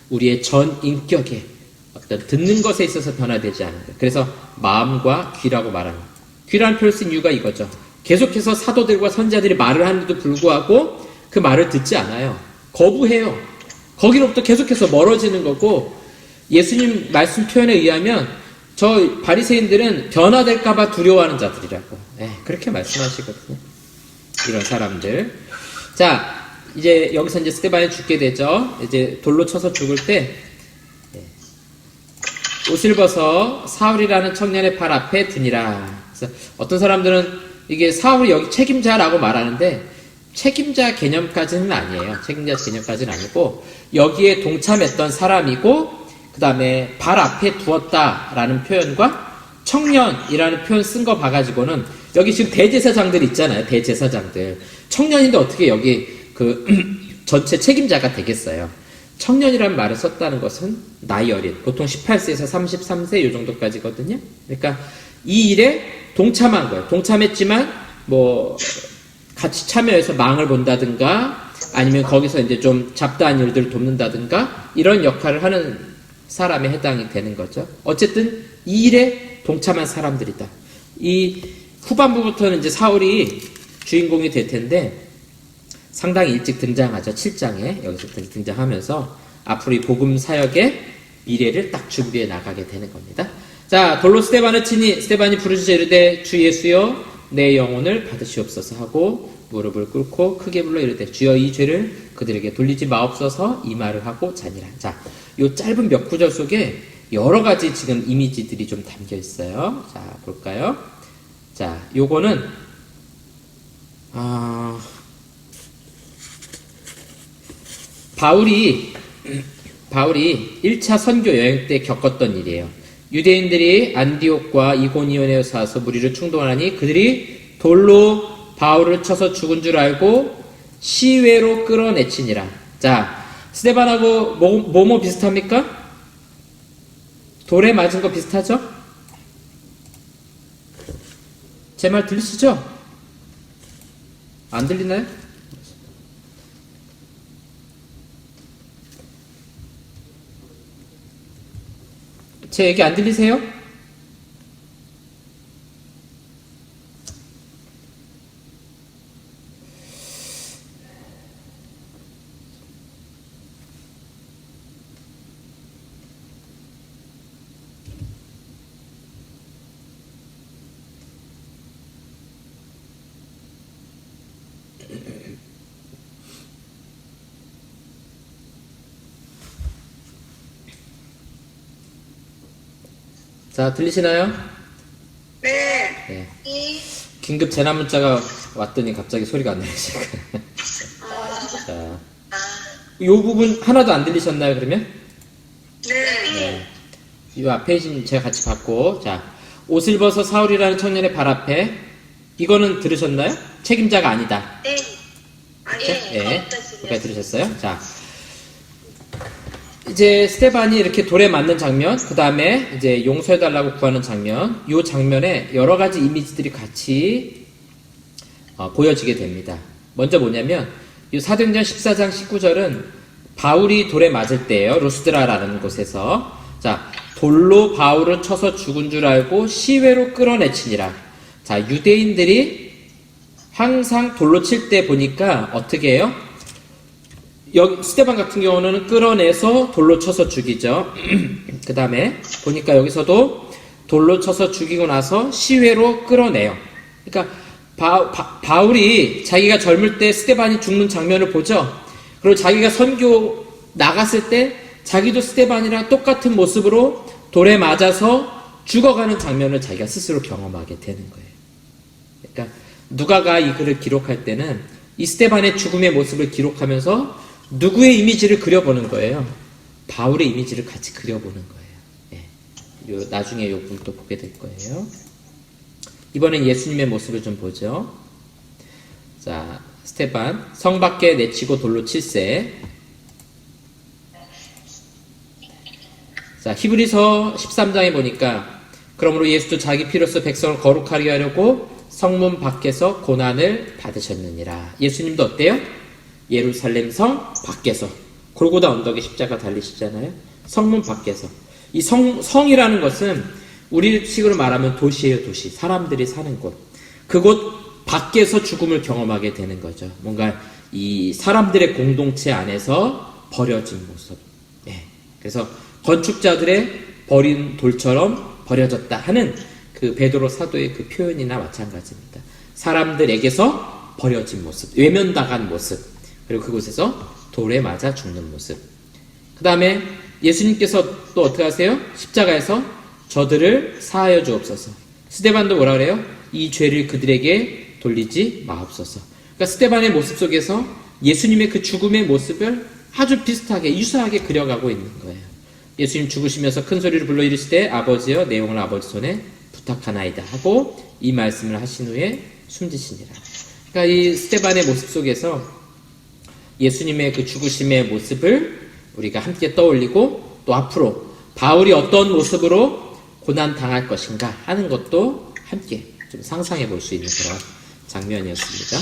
우리의 전 인격에 어떤 듣는 것에 있어서 변화되지 않은 거예요. 그래서 마음과 귀라고 말하는 거예요. 귀라는 표현을 쓴 이유가 이거죠. 계속해서 사도들과 선지자들이 말을 하는데도 불구하고 그 말을 듣지 않아요. 거부해요. 거기로부터 계속해서 멀어지는 거고 예수님 말씀 표현에 의하면 저 바리새인들은 변화될까봐 두려워하는 자들이라고 그렇게 말씀하시거든요. 이런 사람들. 자, 이제 여기서 이제 스데반이 죽게 되죠. 이제 돌로 쳐서 죽을 때 옷을 벗어 사울이라는 청년의 발 앞에 드니라. 그래서 어떤 사람들은 이게 사울이 여기 책임자라고 말하는데 책임자 개념까지는 아니에요. 책임자 개념까지는 아니고 여기에 동참했던 사람이고 그 다음에 발 앞에 두었다라는 표현과 청년이라는 표현 쓴 거 봐가지고는 여기 지금 대제사장들 있잖아요. 대제사장들. 청년인데 어떻게 여기 그 전체 책임자가 되겠어요. 청년이라는 말을 썼다는 것은 나이 어린, 보통 18세에서 33세 요 정도까지거든요. 그러니까 이 일에 동참한 거예요. 동참했지만 뭐 같이 참여해서 망을 본다든가 아니면 거기서 이제 좀 잡다한 일들을 돕는다든가 이런 역할을 하는 사람에 해당이 되는 거죠. 어쨌든 이 일에 동참한 사람들이다. 이 후반부부터는 이제 사울이 주인공이 될 텐데 상당히 일찍 등장하죠. 7장에 여기서 등장하면서 앞으로 이 복음 사역의 미래를 딱 준비해 나가게 되는 겁니다. 자, 돌로 스데반을 치니 스데반이 부르짖어 이르되 주 예수여 내 영혼을 받으시옵소서 하고 무릎을 꿇고 크게 불러 이르되 주여 이 죄를 그들에게 돌리지 마옵소서 이 말을 하고 자니라. 자, 요 짧은 몇 구절 속에 여러 가지 지금 이미지들이 좀 담겨 있어요. 자, 볼까요? 자, 요거는 바울이 1차 선교 여행 때 겪었던 일이에요. 유대인들이 안디옥과 이고니온에 와서 무리를 충동하니 그들이 돌로 바울을 쳐서 죽은 줄 알고 시외로 끌어내치니라. 자, 스데반하고 뭐뭐 비슷합니까? 돌에 맞은 거 비슷하죠? 제 말 들리시죠? 안 들리나요? 제 얘기 안 들리세요? 자, 들리시나요? 네. 네. 긴급 재난 문자가 왔더니 갑자기 소리가 안 들리시고. 자, 이 부분 하나도 안 들리셨나요, 그러면? 네. 이 앞에 제가 같이 봤고, 자, 옷을 벗어 사울이라는 청년의 발 앞에, 이거는 들으셨나요? 책임자가 아니다. 네. 네. 여기까지 들으셨어요? 자, 이제 스데반이 이렇게 돌에 맞는 장면, 그 다음에 이제 용서해달라고 구하는 장면, 이 장면에 여러 가지 이미지들이 같이 보여지게 됩니다. 먼저 뭐냐면, 이 사도행전 14장 19절은 바울이 돌에 맞을 때예요. 루스드라라는 곳에서. 자, 돌로 바울을 쳐서 죽은 줄 알고 시외로 끌어내치니라. 자, 유대인들이 항상 돌로 칠 때 보니까 어떻게 해요? 여기 스데반 같은 경우는 끌어내서 돌로 쳐서 죽이죠. 그 다음에 보니까 여기서도 돌로 쳐서 죽이고 나서 시외로 끌어내요. 그러니까 바울이 자기가 젊을 때 스데반이 죽는 장면을 보죠. 그리고 자기가 선교 나갔을 때 자기도 스데반이랑 똑같은 모습으로 돌에 맞아서 죽어가는 장면을 자기가 스스로 경험하게 되는 거예요. 그러니까 누가가 이 글을 기록할 때는 이 스데반의 죽음의 모습을 기록하면서 누구의 이미지를 그려보는 거예요? 바울의 이미지를 같이 그려보는 거예요. 예. 나중에 요 부분 또 보게 될 거예요. 이번엔 예수님의 모습을 좀 보죠. 자, 스데반 성 밖에 내치고 돌로 칠세. 자, 히브리서 13장에 보니까 그러므로 예수도 자기 피로써 백성을 거룩하게 하려고 성문 밖에서 고난을 받으셨느니라. 예수님도 어때요? 예루살렘 성 밖에서 골고다 언덕에 십자가 달리시잖아요. 성문 밖에서. 이 성이라는 것은 우리식으로 말하면 도시예요. 도시. 사람들이 사는 곳. 그곳 밖에서 죽음을 경험하게 되는 거죠. 뭔가 이 사람들의 공동체 안에서 버려진 모습. 예. 그래서 건축자들의 버린 돌처럼 버려졌다 하는 그 베드로 사도의 그 표현이나 마찬가지입니다. 사람들에게서 버려진 모습, 외면당한 모습, 그리고 그곳에서 돌에 맞아 죽는 모습. 그 다음에 예수님께서 또 어떻게 하세요? 십자가에서 저들을 사하여 주옵소서. 스데반도 뭐라 그래요? 이 죄를 그들에게 돌리지 마옵소서. 그러니까 스데반의 모습 속에서 예수님의 그 죽음의 모습을 아주 비슷하게 유사하게 그려가고 있는 거예요. 예수님 죽으시면서 큰 소리를 불러 이르시되 아버지여 내 영을 아버지 손에 부탁하나이다 하고 이 말씀을 하신 후에 숨지시니라. 그러니까 이 스데반의 모습 속에서 예수님의 그 죽으심의 모습을 우리가 함께 떠올리고 또 앞으로 바울이 어떤 모습으로 고난 당할 것인가 하는 것도 함께 좀 상상해 볼 수 있는 그런 장면이었습니다.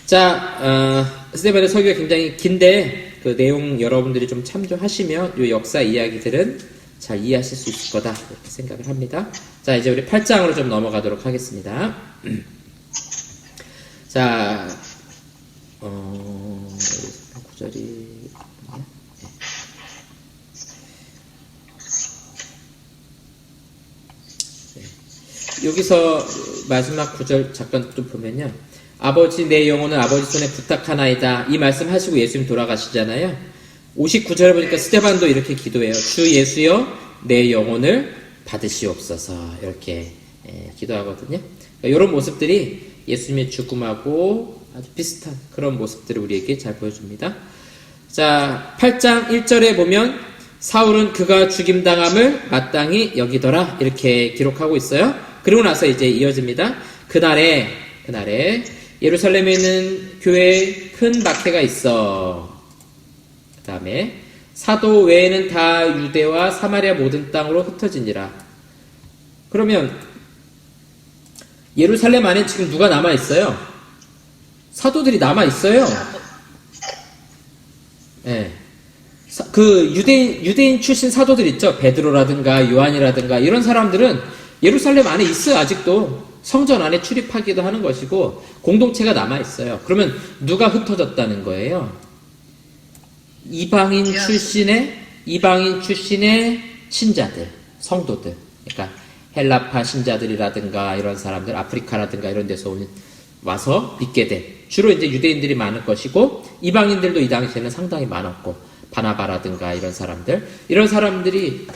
자, 스데반의 설교가 굉장히 긴데 그 내용 여러분들이 좀 참조하시면 이 역사 이야기들은 잘 이해하실 수 있을 거다 이렇게 생각을 합니다. 자, 이제 우리 8장으로 좀 넘어가도록 하겠습니다. 자, 구절이 여기서 마지막 구절 잠깐 좀 보면요. 아버지 내 영혼을 아버지 손에 부탁하나이다. 이 말씀 하시고 예수님 돌아가시잖아요. 59절에 보니까 스데반도 이렇게 기도해요. 주 예수여 내 영혼을 받으시옵소서 이렇게 기도하거든요. 그러니까 이런 모습들이 예수님의 죽음하고 아주 비슷한 그런 모습들을 우리에게 잘 보여줍니다. 자, 8장 1절에 보면 사울은 그가 죽임당함을 마땅히 여기더라 이렇게 기록하고 있어요. 그리고 나서 이제 이어집니다. 그날에 예루살렘에 있는 교회에 큰 박해가 있어. 그 다음에 사도 외에는 다 유대와 사마리아 모든 땅으로 흩어지니라. 그러면 예루살렘 안에 지금 누가 남아있어요? 사도들이 남아있어요. 네. 그 유대인 출신 사도들 있죠. 베드로라든가 요한이라든가 이런 사람들은 예루살렘 안에 있어요. 아직도 성전 안에 출입하기도 하는 것이고 공동체가 남아있어요. 그러면 누가 흩어졌다는 거예요? 이방인 출신의 신자들, 성도들. 그러니까 헬라파 신자들이라든가 이런 사람들, 아프리카라든가 이런 데서 와서 믿게 된 주로 이제 유대인들이 많을 것이고 이방인들도 이 당시에는 상당히 많았고 바나바라든가 이런 사람들이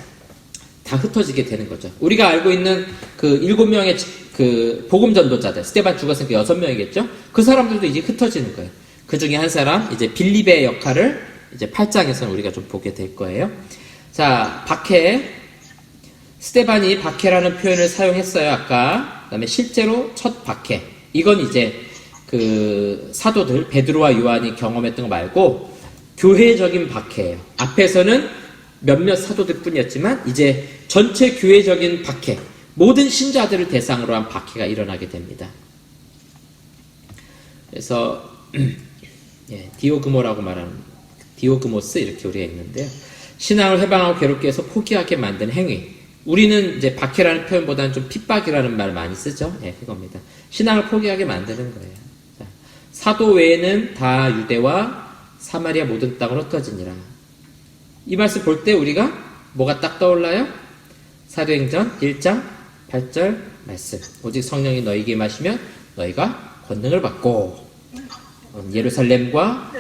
다 흩어지게 되는 거죠. 우리가 알고 있는 그 7명의 그 복음 전도자들, 스데반 죽었으니까 6명이겠죠? 그 사람들도 이제 흩어지는 거예요. 그 중에 한 사람, 이제 빌립의 역할을 이제 8장에서는 우리가 좀 보게 될 거예요. 자, 박해. 스데반이 박해라는 표현을 사용했어요, 아까. 그 다음에 실제로 첫 박해. 이건 이제 그 사도들, 베드로와 요한이 경험했던 거 말고 교회적인 박해예요. 앞에서는 몇몇 사도들 뿐이었지만 이제 전체 교회적인 박해, 모든 신자들을 대상으로 한 박해가 일어나게 됩니다. 그래서 디오그모라고 말하는 디오그모스 이렇게 우리가 있는데요. 신앙을 해방하고 괴롭게 해서 포기하게 만든 행위. 우리는 이제 박해라는 표현보다는 좀 핍박이라는 말 많이 쓰죠. 그겁니다. 신앙을 포기하게 만드는 거예요. 자, 사도 외에는 다 유대와 사마리아 모든 땅으로 흩어지니라. 이 말씀 볼 때 우리가 뭐가 딱 떠올라요? 사도행전 1장 8절 말씀. 오직 성령이 너희에게 임하시면 너희가 권능을 받고 예루살렘과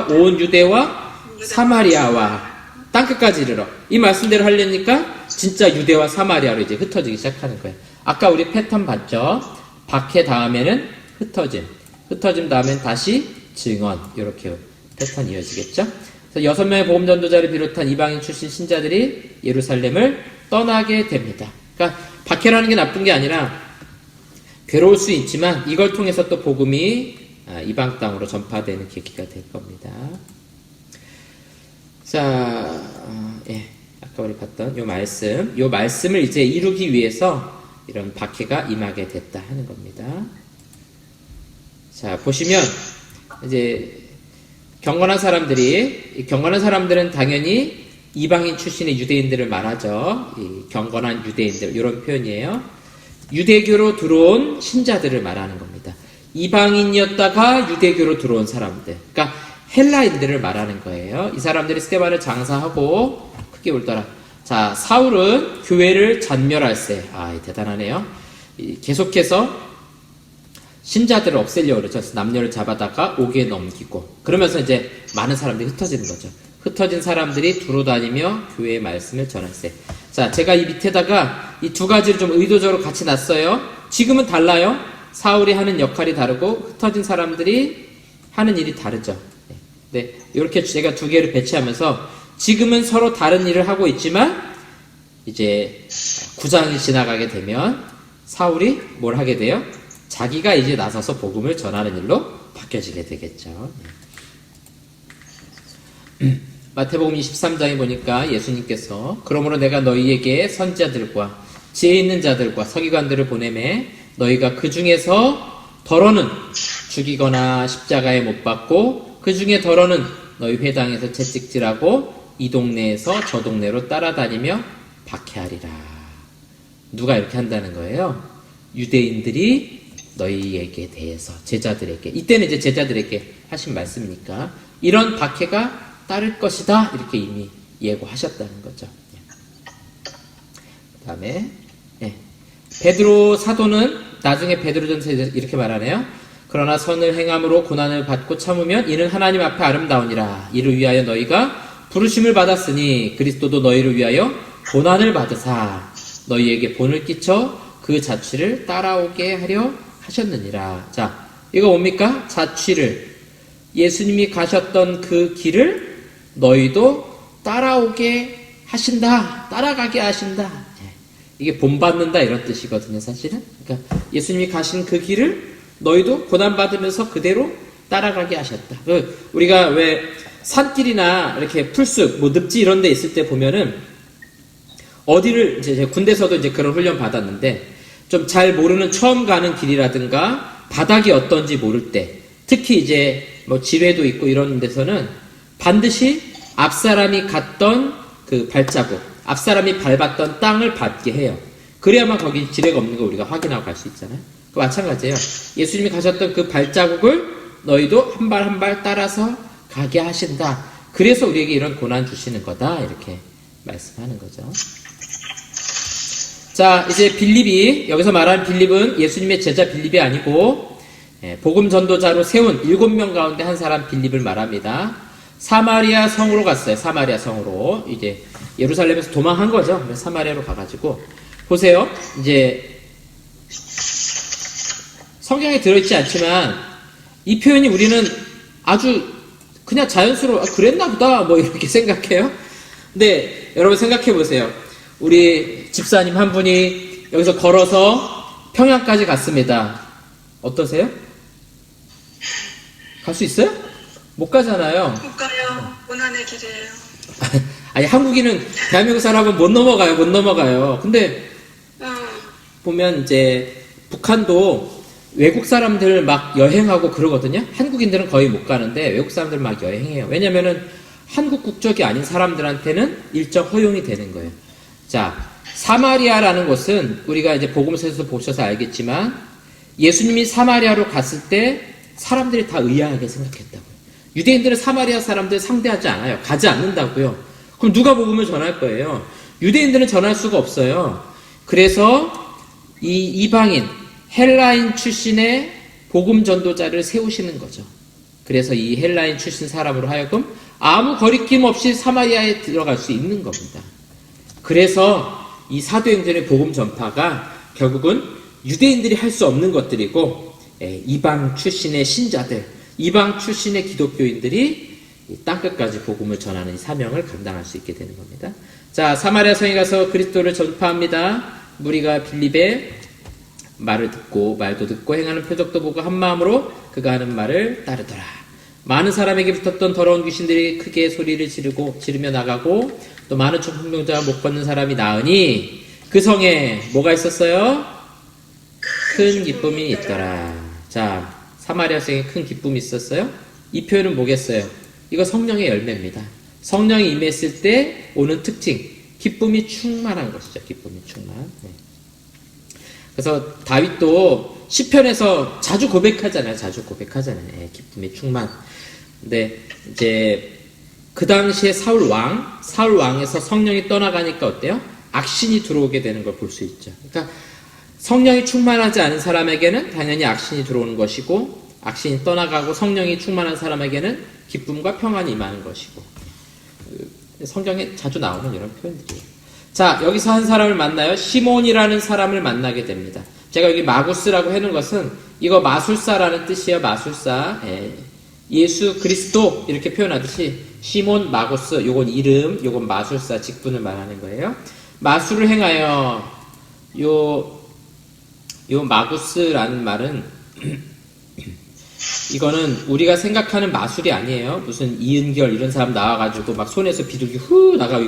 온 유대와 사마리아와 땅끝까지 이르러. 이 말씀대로 하려니까 진짜 유대와 사마리아로 이제 흩어지기 시작하는 거예요. 아까 우리 패턴 봤죠? 박해 다음에는 흩어짐 다음엔 다시 증언. 이렇게 패턴이 이어지겠죠? 그래서 6명의 복음전도자를 비롯한 이방인 출신 신자들이 예루살렘을 떠나게 됩니다. 그러니까 박해라는 게 나쁜 게 아니라 괴로울 수 있지만 이걸 통해서 또 복음이 이방 땅으로 전파되는 계기가 될 겁니다. 자, 아까 우리 봤던 요 말씀을 이제 이루기 위해서 이런 박해가 임하게 됐다 하는 겁니다. 자, 보시면 이제 경건한 사람들은 당연히 이방인 출신의 유대인들을 말하죠. 이 경건한 유대인들, 이런 표현이에요. 유대교로 들어온 신자들을 말하는 겁니다. 이방인이었다가 유대교로 들어온 사람들, 그러니까 헬라인들을 말하는 거예요. 이 사람들이 스데반을 장사하고 크게 울더라. 자, 사울은 교회를 잔멸할세. 대단하네요. 계속해서 신자들을 없애려고 그러죠. 남녀를 잡아다가 옥에 넘기고. 그러면서 이제 많은 사람들이 흩어지는 거죠. 흩어진 사람들이 두루 다니며 교회의 말씀을 전할세. 자, 제가 이 밑에다가 이 두 가지를 좀 의도적으로 같이 놨어요. 지금은 달라요. 사울이 하는 역할이 다르고 흩어진 사람들이 하는 일이 다르죠. 네, 이렇게 제가 두 개를 배치하면서 지금은 서로 다른 일을 하고 있지만 이제 9장이 지나가게 되면 사울이 뭘 하게 돼요? 자기가 이제 나서서 복음을 전하는 일로 바뀌어지게 되겠죠. 마태복음 23장에 보니까 예수님께서 그러므로 내가 너희에게 선지자들과 지혜 있는 자들과 서기관들을 보내매 너희가 그 중에서 더러는 죽이거나 십자가에 못 박고 그 중에 더러는 너희 회당에서 채찍질하고 이 동네에서 저 동네로 따라다니며 박해하리라. 누가 이렇게 한다는 거예요? 유대인들이 너희에게 대해서 제자들에게, 이때는 이제 제자들에게 하신 말씀이니까 이런 박해가 따를 것이다 이렇게 이미 예고하셨다는 거죠. 그 다음에 베드로 사도는 나중에 베드로전서에 이렇게 말하네요. 그러나 선을 행함으로 고난을 받고 참으면 이는 하나님 앞에 아름다우니라. 이를 위하여 너희가 부르심을 받았으니 그리스도도 너희를 위하여 고난을 받으사 너희에게 본을 끼쳐 그 자취를 따라오게 하려 하셨느니라. 자, 이거 뭡니까? 자취를, 예수님이 가셨던 그 길을 너희도 따라오게 하신다, 따라가게 하신다. 이게 본받는다 이런 뜻이거든요, 사실은. 그러니까 예수님이 가신 그 길을 너희도 고난받으면서 그대로 따라가게 하셨다. 우리가 왜 산길이나 이렇게 풀숲, 뭐 늪지 이런 데 있을 때 보면은 어디를, 이제 군대에서도 이제 그런 훈련 받았는데 좀 잘 모르는 처음 가는 길이라든가 바닥이 어떤지 모를 때, 특히 이제 뭐 지뢰도 있고 이런 데서는 반드시 앞사람이 갔던 그 발자국, 앞사람이 밟았던 땅을 밟게 해요. 그래야만 거기 지뢰가 없는 거 우리가 확인하고 갈 수 있잖아요. 그 마찬가지예요. 예수님이 가셨던 그 발자국을 너희도 한 발 한 발 따라서 가게 하신다. 그래서 우리에게 이런 고난 주시는 거다. 이렇게 말씀하는 거죠. 자, 이제 빌립이, 여기서 말하는 빌립은 예수님의 제자 빌립이 아니고 복음 전도자로 세운 7명 가운데 한 사람 빌립을 말합니다. 사마리아 성으로 갔어요. 사마리아 성으로. 이제 예루살렘에서 도망한 거죠. 그래서 사마리아로 가가지고 보세요. 이제 성경에 들어있지 않지만 이 표현이 우리는 아주 그냥 자연스러워, 그랬나 보다 뭐 이렇게 생각해요. 근데 여러분 생각해 보세요. 우리 집사님 한 분이 여기서 걸어서 평양까지 갔습니다. 어떠세요? 갈 수 있어요? 못 가잖아요. 못 가요. 고난의 길이에요. 아니, 한국인은, 대한민국 사람은 못 넘어가요. 근데 보면 이제 북한도 외국 사람들 막 여행하고 그러거든요. 한국인들은 거의 못 가는데 외국 사람들 막 여행해요. 왜냐면은 한국 국적이 아닌 사람들한테는 일정 허용이 되는 거예요. 자, 사마리아라는 곳은 우리가 이제 복음서에서 보셔서 알겠지만 예수님이 사마리아로 갔을 때 사람들이 다 의아하게 생각했다고요. 유대인들은 사마리아 사람들 상대하지 않아요. 가지 않는다고요. 그럼 누가 복음을 전할 거예요? 유대인들은 전할 수가 없어요. 그래서 이 이방인, 헬라인 출신의 복음 전도자를 세우시는 거죠. 그래서 이 헬라인 출신 사람으로 하여금 아무 거리낌 없이 사마리아에 들어갈 수 있는 겁니다. 그래서 이 사도행전의 복음 전파가 결국은 유대인들이 할 수 없는 것들이고 이방 출신의 신자들, 이방 출신의 기독교인들이 땅끝까지 복음을 전하는 이 사명을 감당할 수 있게 되는 겁니다. 자, 사마리아 성에 가서 그리스도를 전파합니다. 무리가 빌립의 말도 듣고 행하는 표적도 보고 한 마음으로 그가 하는 말을 따르더라. 많은 사람에게 붙었던 더러운 귀신들이 크게 소리를 지르며 나가고 또 많은 청풍병자와 못 걷는 사람이 나으니 그 성에 뭐가 있었어요? 큰 기쁨이 있더라. 자, 사마리아 성에 큰 기쁨이 있었어요? 이 표현은 뭐겠어요? 이거 성령의 열매입니다. 성령이 임했을 때 오는 특징, 기쁨이 충만한 것이죠. 기쁨이 충만. 네. 그래서 다윗도 시편에서 자주 고백하잖아요. 네, 기쁨이 충만. 근데 이제 그 당시에 사울 왕에서 성령이 떠나가니까 어때요? 악신이 들어오게 되는 걸 볼 수 있죠. 그러니까 성령이 충만하지 않은 사람에게는 당연히 악신이 들어오는 것이고, 악신이 떠나가고 성령이 충만한 사람에게는 기쁨과 평안이 임하는 것이고, 성경에 자주 나오는 이런 표현들이에요. 자, 여기서 한 사람을 만나요. 시몬이라는 사람을 만나게 됩니다. 제가 여기 마구스라고 해놓은 것은 이거 마술사라는 뜻이에요. 마술사. 예수 그리스도 이렇게 표현하듯이 시몬 마구스, 요건 이름, 요건 마술사 직분을 말하는 거예요. 마술을 행하여 요 마구스라는 말은 이거는 우리가 생각하는 마술이 아니에요. 무슨 이은결 이런 사람 나와가지고 막 손에서 비둘기 후 나가고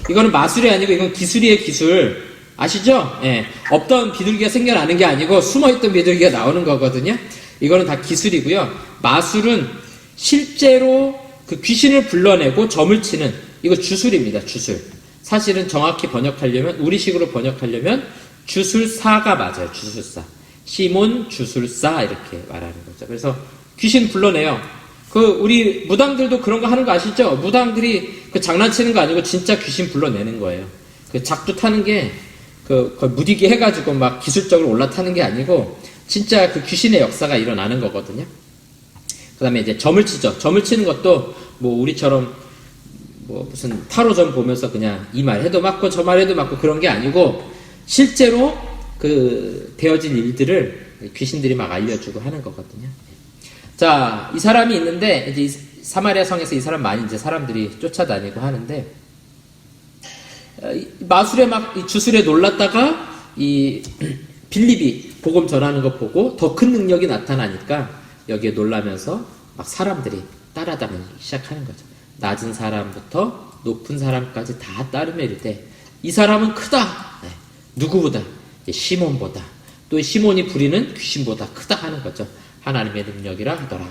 이거는 마술이 아니고 이건 기술이에요, 기술. 아시죠? 예. 없던 비둘기가 생겨나는 게 아니고 숨어있던 비둘기가 나오는 거거든요. 이거는 다 기술이고요. 마술은 실제로 그 귀신을 불러내고 점을 치는 이거 주술입니다. 주술. 사실은 정확히 번역하려면 우리식으로 번역하려면 주술사가 맞아요. 주술사. 시몬 주술사 이렇게 말하는 거죠. 그래서 귀신 불러내요. 우리 무당들도 그런 거 하는 거 아시죠? 무당들이 그 장난치는 거 아니고 진짜 귀신 불러내는 거예요. 그 작두 타는 게 무디기 해가지고 막 기술적으로 올라타는 게 아니고 진짜 그 귀신의 역사가 일어나는 거거든요. 그 다음에 이제 점을 치죠. 점을 치는 것도 뭐 우리처럼 뭐 무슨 타로점 보면서 그냥 이 말 해도 맞고 저 말 해도 맞고 그런 게 아니고 실제로 그 되어진 일들을 귀신들이 막 알려주고 하는 거거든요. 자, 이 사람이 있는데 이제 사마리아 성에서 이 사람 많이 이제 사람들이 쫓아다니고 하는데 마술에 막 주술에 놀랐다가 이 빌립이 복음 전하는 거 보고 더 큰 능력이 나타나니까 여기에 놀라면서 막 사람들이 따라다니기 시작하는 거죠. 낮은 사람부터 높은 사람까지 다 따르며 이르되 이 사람은 크다. 네. 누구보다 시몬보다 또 시몬이 부리는 귀신보다 크다 하는 거죠. 하나님의 능력이라 하더라.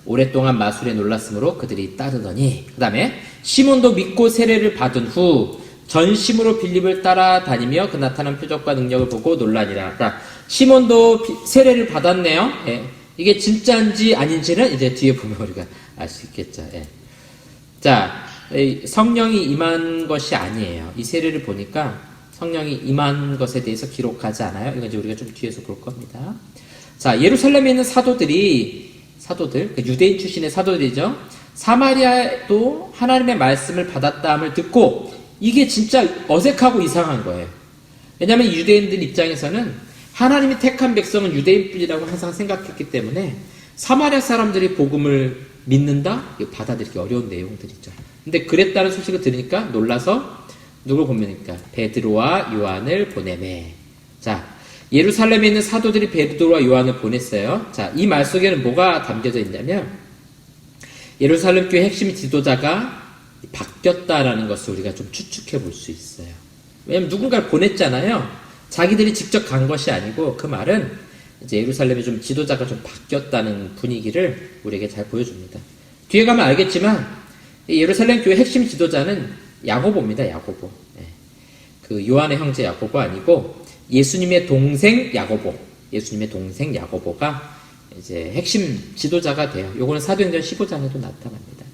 오랫동안 마술에 놀랐으므로 그들이 따르더니 그 다음에 시몬도 믿고 세례를 받은 후 전심으로 빌립을 따라다니며 그 나타난 표적과 능력을 보고 놀라니라. 자, 시몬도 세례를 받았네요. 예. 이게 진짜인지 아닌지는 이제 뒤에 보면 우리가 알 수 있겠죠. 예. 자, 성령이 임한 것이 아니에요. 이 세례를 보니까 성령이 임한 것에 대해서 기록하지 않아요. 이건 이제 우리가 좀 뒤에서 볼 겁니다. 자, 예루살렘에 있는 사도들, 유대인 출신의 사도들이죠. 사마리아도 하나님의 말씀을 받았다함을 듣고 이게 진짜 어색하고 이상한 거예요. 왜냐하면 유대인들 입장에서는 하나님이 택한 백성은 유대인뿐이라고 항상 생각했기 때문에 사마리아 사람들이 복음을 믿는다? 이거 받아들이기 어려운 내용들이죠. 근데 그랬다는 소식을 들으니까 놀라서 누굴 보면니까 베드로와 요한을 보내매. 자, 예루살렘에 있는 사도들이 베드로와 요한을 보냈어요. 자, 이 말 속에는 뭐가 담겨져 있냐면 예루살렘 교회 핵심 지도자가 바뀌었다라는 것을 우리가 좀 추측해 볼 수 있어요. 왜냐면 누군가를 보냈잖아요. 자기들이 직접 간 것이 아니고 그 말은 이제 예루살렘에 좀 지도자가 좀 바뀌었다는 분위기를 우리에게 잘 보여줍니다. 뒤에 가면 알겠지만 예루살렘 교회 핵심 지도자는 야고보입니다. 야고보. 네. 그 요한의 형제 야고보 아니고 예수님의 동생 야고보. 예수님의 동생 야고보가 이제 핵심 지도자가 돼요. 요거는 사도행전 15장에도 나타납니다.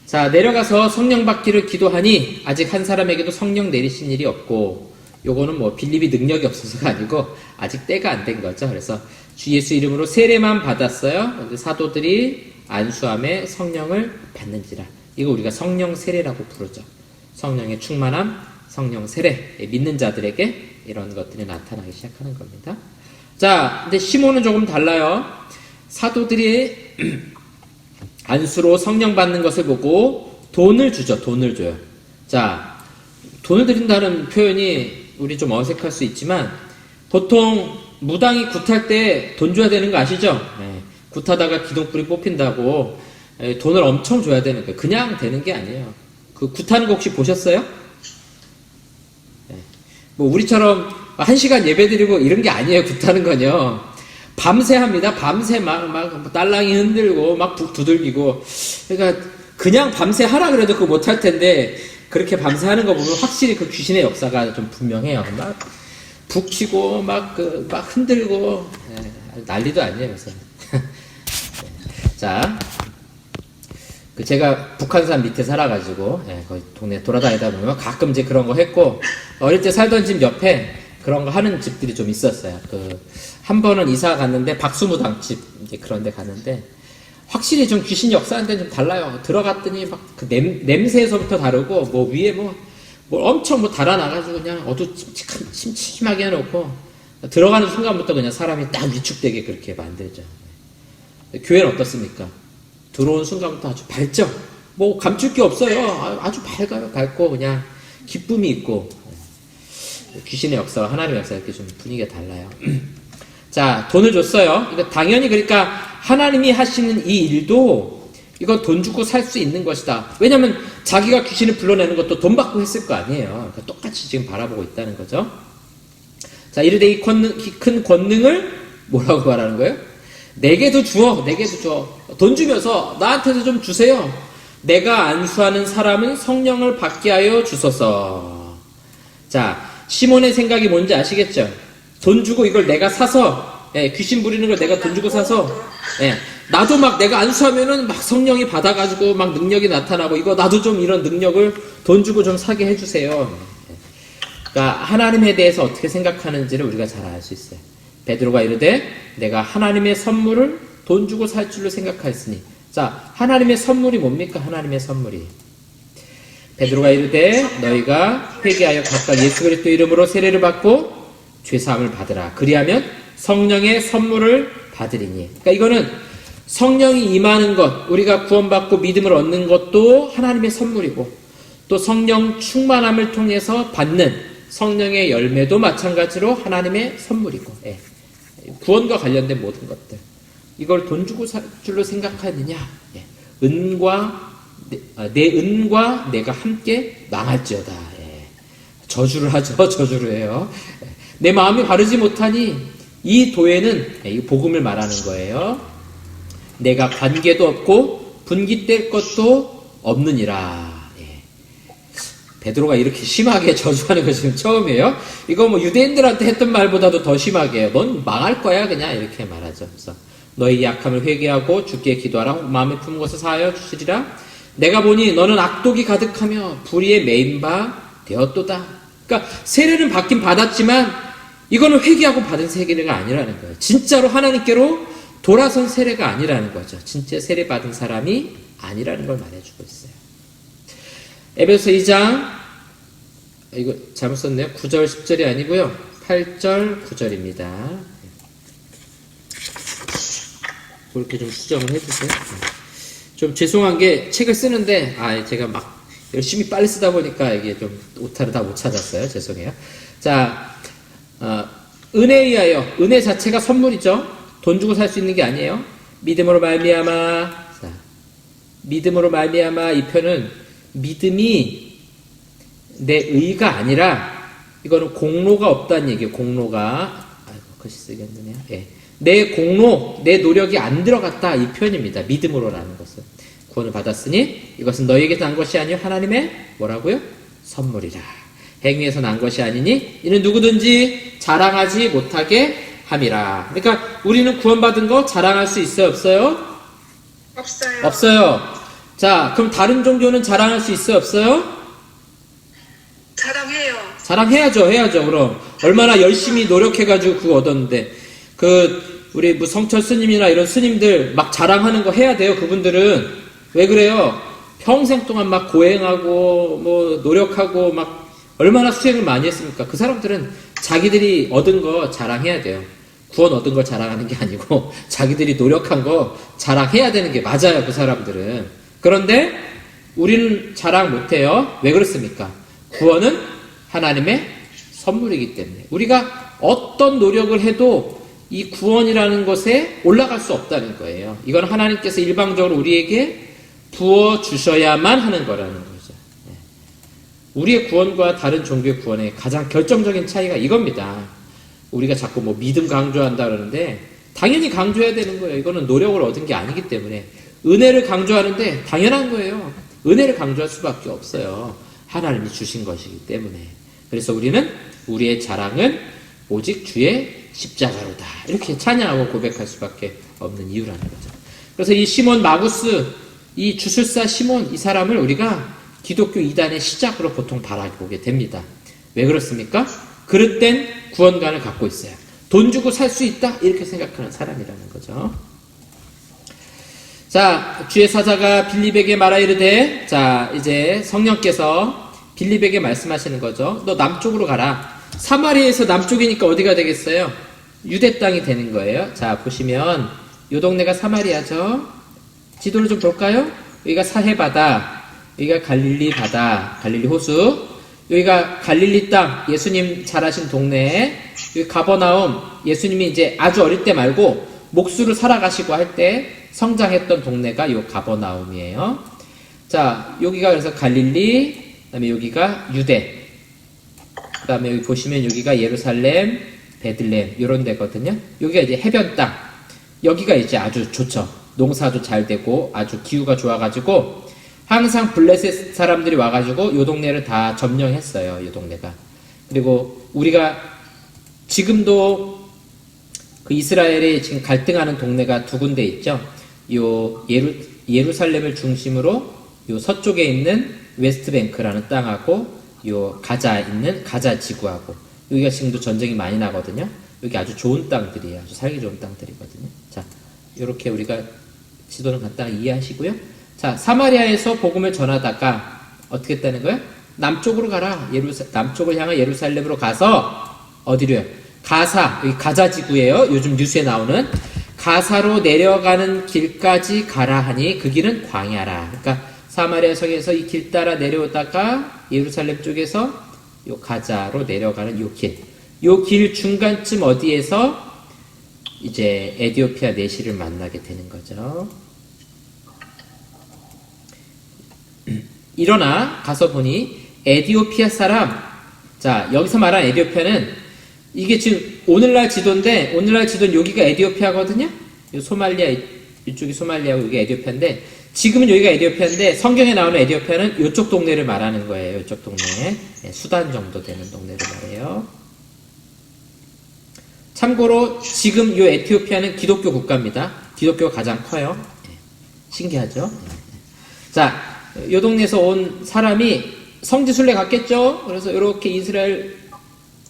자, 내려가서 성령 받기를 기도하니 아직 한 사람에게도 성령 내리신 일이 없고 요거는 뭐 빌립이 능력이 없어서가 아니고 아직 때가 안 된 거죠. 그래서 주 예수 이름으로 세례만 받았어요. 근데 사도들이 안수함에 성령을 받는지라. 이거 우리가 성령 세례라고 부르죠. 성령의 충만함, 성령 세례. 믿는 자들에게 이런 것들이 나타나기 시작하는 겁니다. 자, 근데 시몬은 조금 달라요. 사도들이 안수로 성령 받는 것을 보고 돈을 주죠. 돈을 줘요. 자, 돈을 드린다는 표현이 우리 좀 어색할 수 있지만 보통 무당이 굿할 때 돈 줘야 되는 거 아시죠? 네. 굿하다가 기둥불이 뽑힌다고 돈을 엄청 줘야 되는 거예요. 그냥 되는 게 아니에요. 그 굿하는 거 혹시 보셨어요? 네. 뭐 우리처럼 1시간 예배 드리고 이런 게 아니에요. 굿하는 건요. 밤새 합니다. 밤새 막 딸랑이 흔들고 막 북 두들기고. 그러니까 그냥 밤새 하라 그래도 그거 못할 텐데 그렇게 밤새 하는 거 보면 확실히 그 귀신의 역사가 좀 분명해요. 막 북치고 막 흔들고 난리도 아니에요. 그래서 자, 제가 북한산 밑에 살아가지고 거기 동네 돌아다니다 보면 가끔 이제 그런 거 했고 어릴 때 살던 집 옆에 그런 거 하는 집들이 좀 있었어요. 한 번은 이사 갔는데 박수무당집 이제 그런 데 갔는데 확실히 좀 귀신 역사하는 데는 좀 달라요. 들어갔더니 막 그 냄새에서부터 다르고 뭐 위에 뭐 엄청 달아나가지고 그냥 침침하게 해놓고 들어가는 순간부터 그냥 사람이 딱 위축되게 그렇게 만들죠. 교회는 어떻습니까? 들어온 순간부터 아주 밝죠? 뭐 감출 게 없어요. 아주 밝아요. 밝고 그냥 기쁨이 있고 귀신의 역사와 하나님의 역사 이렇게 좀 분위기가 달라요. 자, 돈을 줬어요. 이거 당연히 그러니까 하나님이 하시는 이 일도 이건 돈 주고 살 수 있는 것이다. 왜냐면 자기가 귀신을 불러내는 것도 돈 받고 했을 거 아니에요. 그러니까 똑같이 지금 바라보고 있다는 거죠. 자, 이르되 이 큰 권능을 뭐라고 말하는 거예요? 내게도 주어, 내게도 줘. 돈 주면서 나한테도 좀 주세요. 내가 안수하는 사람은 성령을 받게 하여 주소서. 자, 시몬의 생각이 뭔지 아시겠죠? 돈 주고 이걸 내가 사서, 귀신 부리는 걸 내가 돈 주고 사서, 나도 막 내가 안수하면은 막 성령이 받아가지고 막 능력이 나타나고 이거 나도 좀 이런 능력을 돈 주고 좀 사게 해주세요. 그러니까 하나님에 대해서 어떻게 생각하는지를 우리가 잘 알 수 있어요. 베드로가 이르되 내가 하나님의 선물을 돈 주고 살 줄로 생각하였으니. 자, 하나님의 선물이 뭡니까? 하나님의 선물이. 베드로가 이르되 너희가 회개하여 각각 예수 그리스도 이름으로 세례를 받고 죄사함을 받으라. 그리하면 성령의 선물을 받으리니. 그러니까 이거는 성령이 임하는 것, 우리가 구원받고 믿음을 얻는 것도 하나님의 선물이고, 또 성령 충만함을 통해서 받는 성령의 열매도 마찬가지로 하나님의 선물이고, 구원과 관련된 모든 것들. 이걸 돈 주고 살 줄로 생각하느냐? 내 은과 내가 함께 망할지어다. 저주를 하죠. 저주를 해요. 내 마음이 바르지 못하니 이 도에는 이 복음을 말하는 거예요. 내가 관계도 없고 분깃될 것도 없느니라. 베드로가 이렇게 심하게 저주하는 거 지금 처음이에요. 이거 뭐 유대인들한테 했던 말보다도 더 심하게 해요. 넌 망할 거야 그냥 이렇게 말하죠. 그래서 너희 약함을 회개하고 주께 기도하라. 마음에 품은 것을 사하여 주시리라. 내가 보니 너는 악독이 가득하며 불의에 매인 바 되었도다. 그러니까 세례는 받긴 받았지만 이거는 회개하고 받은 세례가 아니라는 거예요. 진짜로 하나님께로 돌아선 세례가 아니라는 거죠. 진짜 세례 받은 사람이 아니라는 걸 말해주고 있어요. 에베소 2장, 이거 잘못 썼네요. 9절 10절이 아니고요. 8절 9절입니다. 그렇게 좀 수정을 해주세요. 좀 죄송한 게 책을 쓰는데 제가 막 열심히 빨리 쓰다 보니까 이게 좀 오타를 다 못 찾았어요. 죄송해요. 자, 은혜에 의하여, 은혜 자체가 선물이죠. 돈 주고 살 수 있는 게 아니에요. 믿음으로 말미암아. 자, 믿음으로 말미암아. 이 표는 믿음이 내 의가 아니라 이거는 공로가 없다는 얘기예요. 공로가 글씨 쓰기 힘드네요. 내 공로, 내 노력이 안 들어갔다 이 표현입니다. 믿음으로라는 것은 구원을 받았으니 이것은 너희에게 난 것이 아니요 하나님의 뭐라고요? 선물이라. 행위에서 난 것이 아니니 이는 누구든지 자랑하지 못하게 함이라. 그러니까 우리는 구원받은 거 자랑할 수 있어요? 없어요? 없어요. 없어요. 자, 그럼 다른 종교는 자랑할 수 있어요? 없어요? 자랑해요. 자랑해야죠. 해야죠. 그럼 얼마나 열심히 노력해가지고 그거 얻었는데 우리 뭐 성철 스님이나 이런 스님들 막 자랑하는 거 해야 돼요. 그분들은 왜 그래요? 평생 동안 막 고행하고 뭐 노력하고 막 얼마나 수행을 많이 했습니까? 그 사람들은 자기들이 얻은 거 자랑해야 돼요. 구원 얻은 걸 자랑하는 게 아니고 자기들이 노력한 거 자랑해야 되는 게 맞아요. 그 사람들은. 그런데 우리는 자랑 못해요. 왜 그렇습니까? 구원은 하나님의 선물이기 때문에 우리가 어떤 노력을 해도 이 구원이라는 것에 올라갈 수 없다는 거예요. 이건 하나님께서 일방적으로 우리에게 부어주셔야만 하는 거라는 거죠. 우리의 구원과 다른 종교의 구원의 가장 결정적인 차이가 이겁니다. 우리가 자꾸 뭐 믿음 강조한다 그러는데 당연히 강조해야 되는 거예요. 이거는 노력을 얻은 게 아니기 때문에 은혜를 강조하는데 당연한 거예요. 은혜를 강조할 수밖에 없어요. 하나님이 주신 것이기 때문에. 그래서 우리는 우리의 자랑은 오직 주의 십자가로다. 이렇게 찬양하고 고백할 수밖에 없는 이유라는 거죠. 그래서 이 시몬 마구스, 이 주술사 시몬, 이 사람을 우리가 기독교 이단의 시작으로 보통 바라보게 됩니다. 왜 그렇습니까? 그릇된 구원관을 갖고 있어요. 돈 주고 살 수 있다? 이렇게 생각하는 사람이라는 거죠. 자, 주의 사자가 빌립에게 말하 이르되, 자, 이제 성령께서 빌립에게 말씀하시는 거죠. 너 남쪽으로 가라. 사마리아에서 남쪽이니까 어디가 되겠어요? 유대 땅이 되는 거예요. 자, 보시면 이 동네가 사마리아죠. 지도를 좀 볼까요? 여기가 사해바다, 여기가 갈릴리 바다, 갈릴리 호수, 여기가 갈릴리 땅, 예수님 자라신 동네, 이 가버나움, 예수님이 이제 아주 어릴 때 말고 목수를 살아가시고 할 때 성장했던 동네가 요 가버나움이에요. 자, 여기가 그래서 갈릴리, 그 다음에 여기가 유대, 그 다음에 여기 보시면 여기가 예루살렘, 베들레헴 요런 데거든요. 여기가 이제 해변 땅, 여기가 이제 아주 좋죠. 농사도 잘 되고 아주 기후가 좋아가지고 항상 블레셋 사람들이 와가지고 요 동네를 다 점령했어요. 요 동네가. 그리고 우리가 지금도 그 이스라엘이 지금 갈등하는 동네가 두 군데 있죠. 요 예루살렘을 중심으로 요 서쪽에 있는 웨스트뱅크라는 땅하고 요 가자 있는 가자 지구하고, 여기가 지금도 전쟁이 많이 나거든요. 여기 아주 좋은 땅들이에요. 아주 살기 좋은 땅들이거든요. 자, 요렇게 우리가 지도는 간단히 이해하시고요. 자, 사마리아에서 복음을 전하다가 어떻게 했다는 거예요? 남쪽으로 가라. 남쪽을 향한 예루살렘으로 가서 어디로요? 가사, 여기 가자 지구예요. 요즘 뉴스에 나오는 가사로 내려가는 길까지 가라 하니 그 길은 광야라. 그러니까 사마리아 성에서 이 길 따라 내려오다가 예루살렘 쪽에서 요 가자로 내려가는 요 길. 요 길 중간쯤 어디에서 이제 에디오피아 내시를 만나게 되는 거죠. 일어나 가서 보니 에디오피아 사람. 자, 여기서 말한 에디오피아는 이게 지금 오늘날 지도인데, 오늘날 지도는 여기가 에디오피아거든요. 요 소말리아, 이쪽이 소말리아고 여기 에디오피아인데, 지금은 여기가 에디오피아인데 성경에 나오는 에디오피아는 이쪽 동네를 말하는 거예요. 이쪽 동네. 수단 정도 되는 동네를 말해요. 참고로 지금 이 에티오피아는 기독교 국가입니다. 기독교가 가장 커요. 신기하죠? 자, 이 동네에서 온 사람이 성지순례 갔겠죠? 그래서 이렇게 이스라엘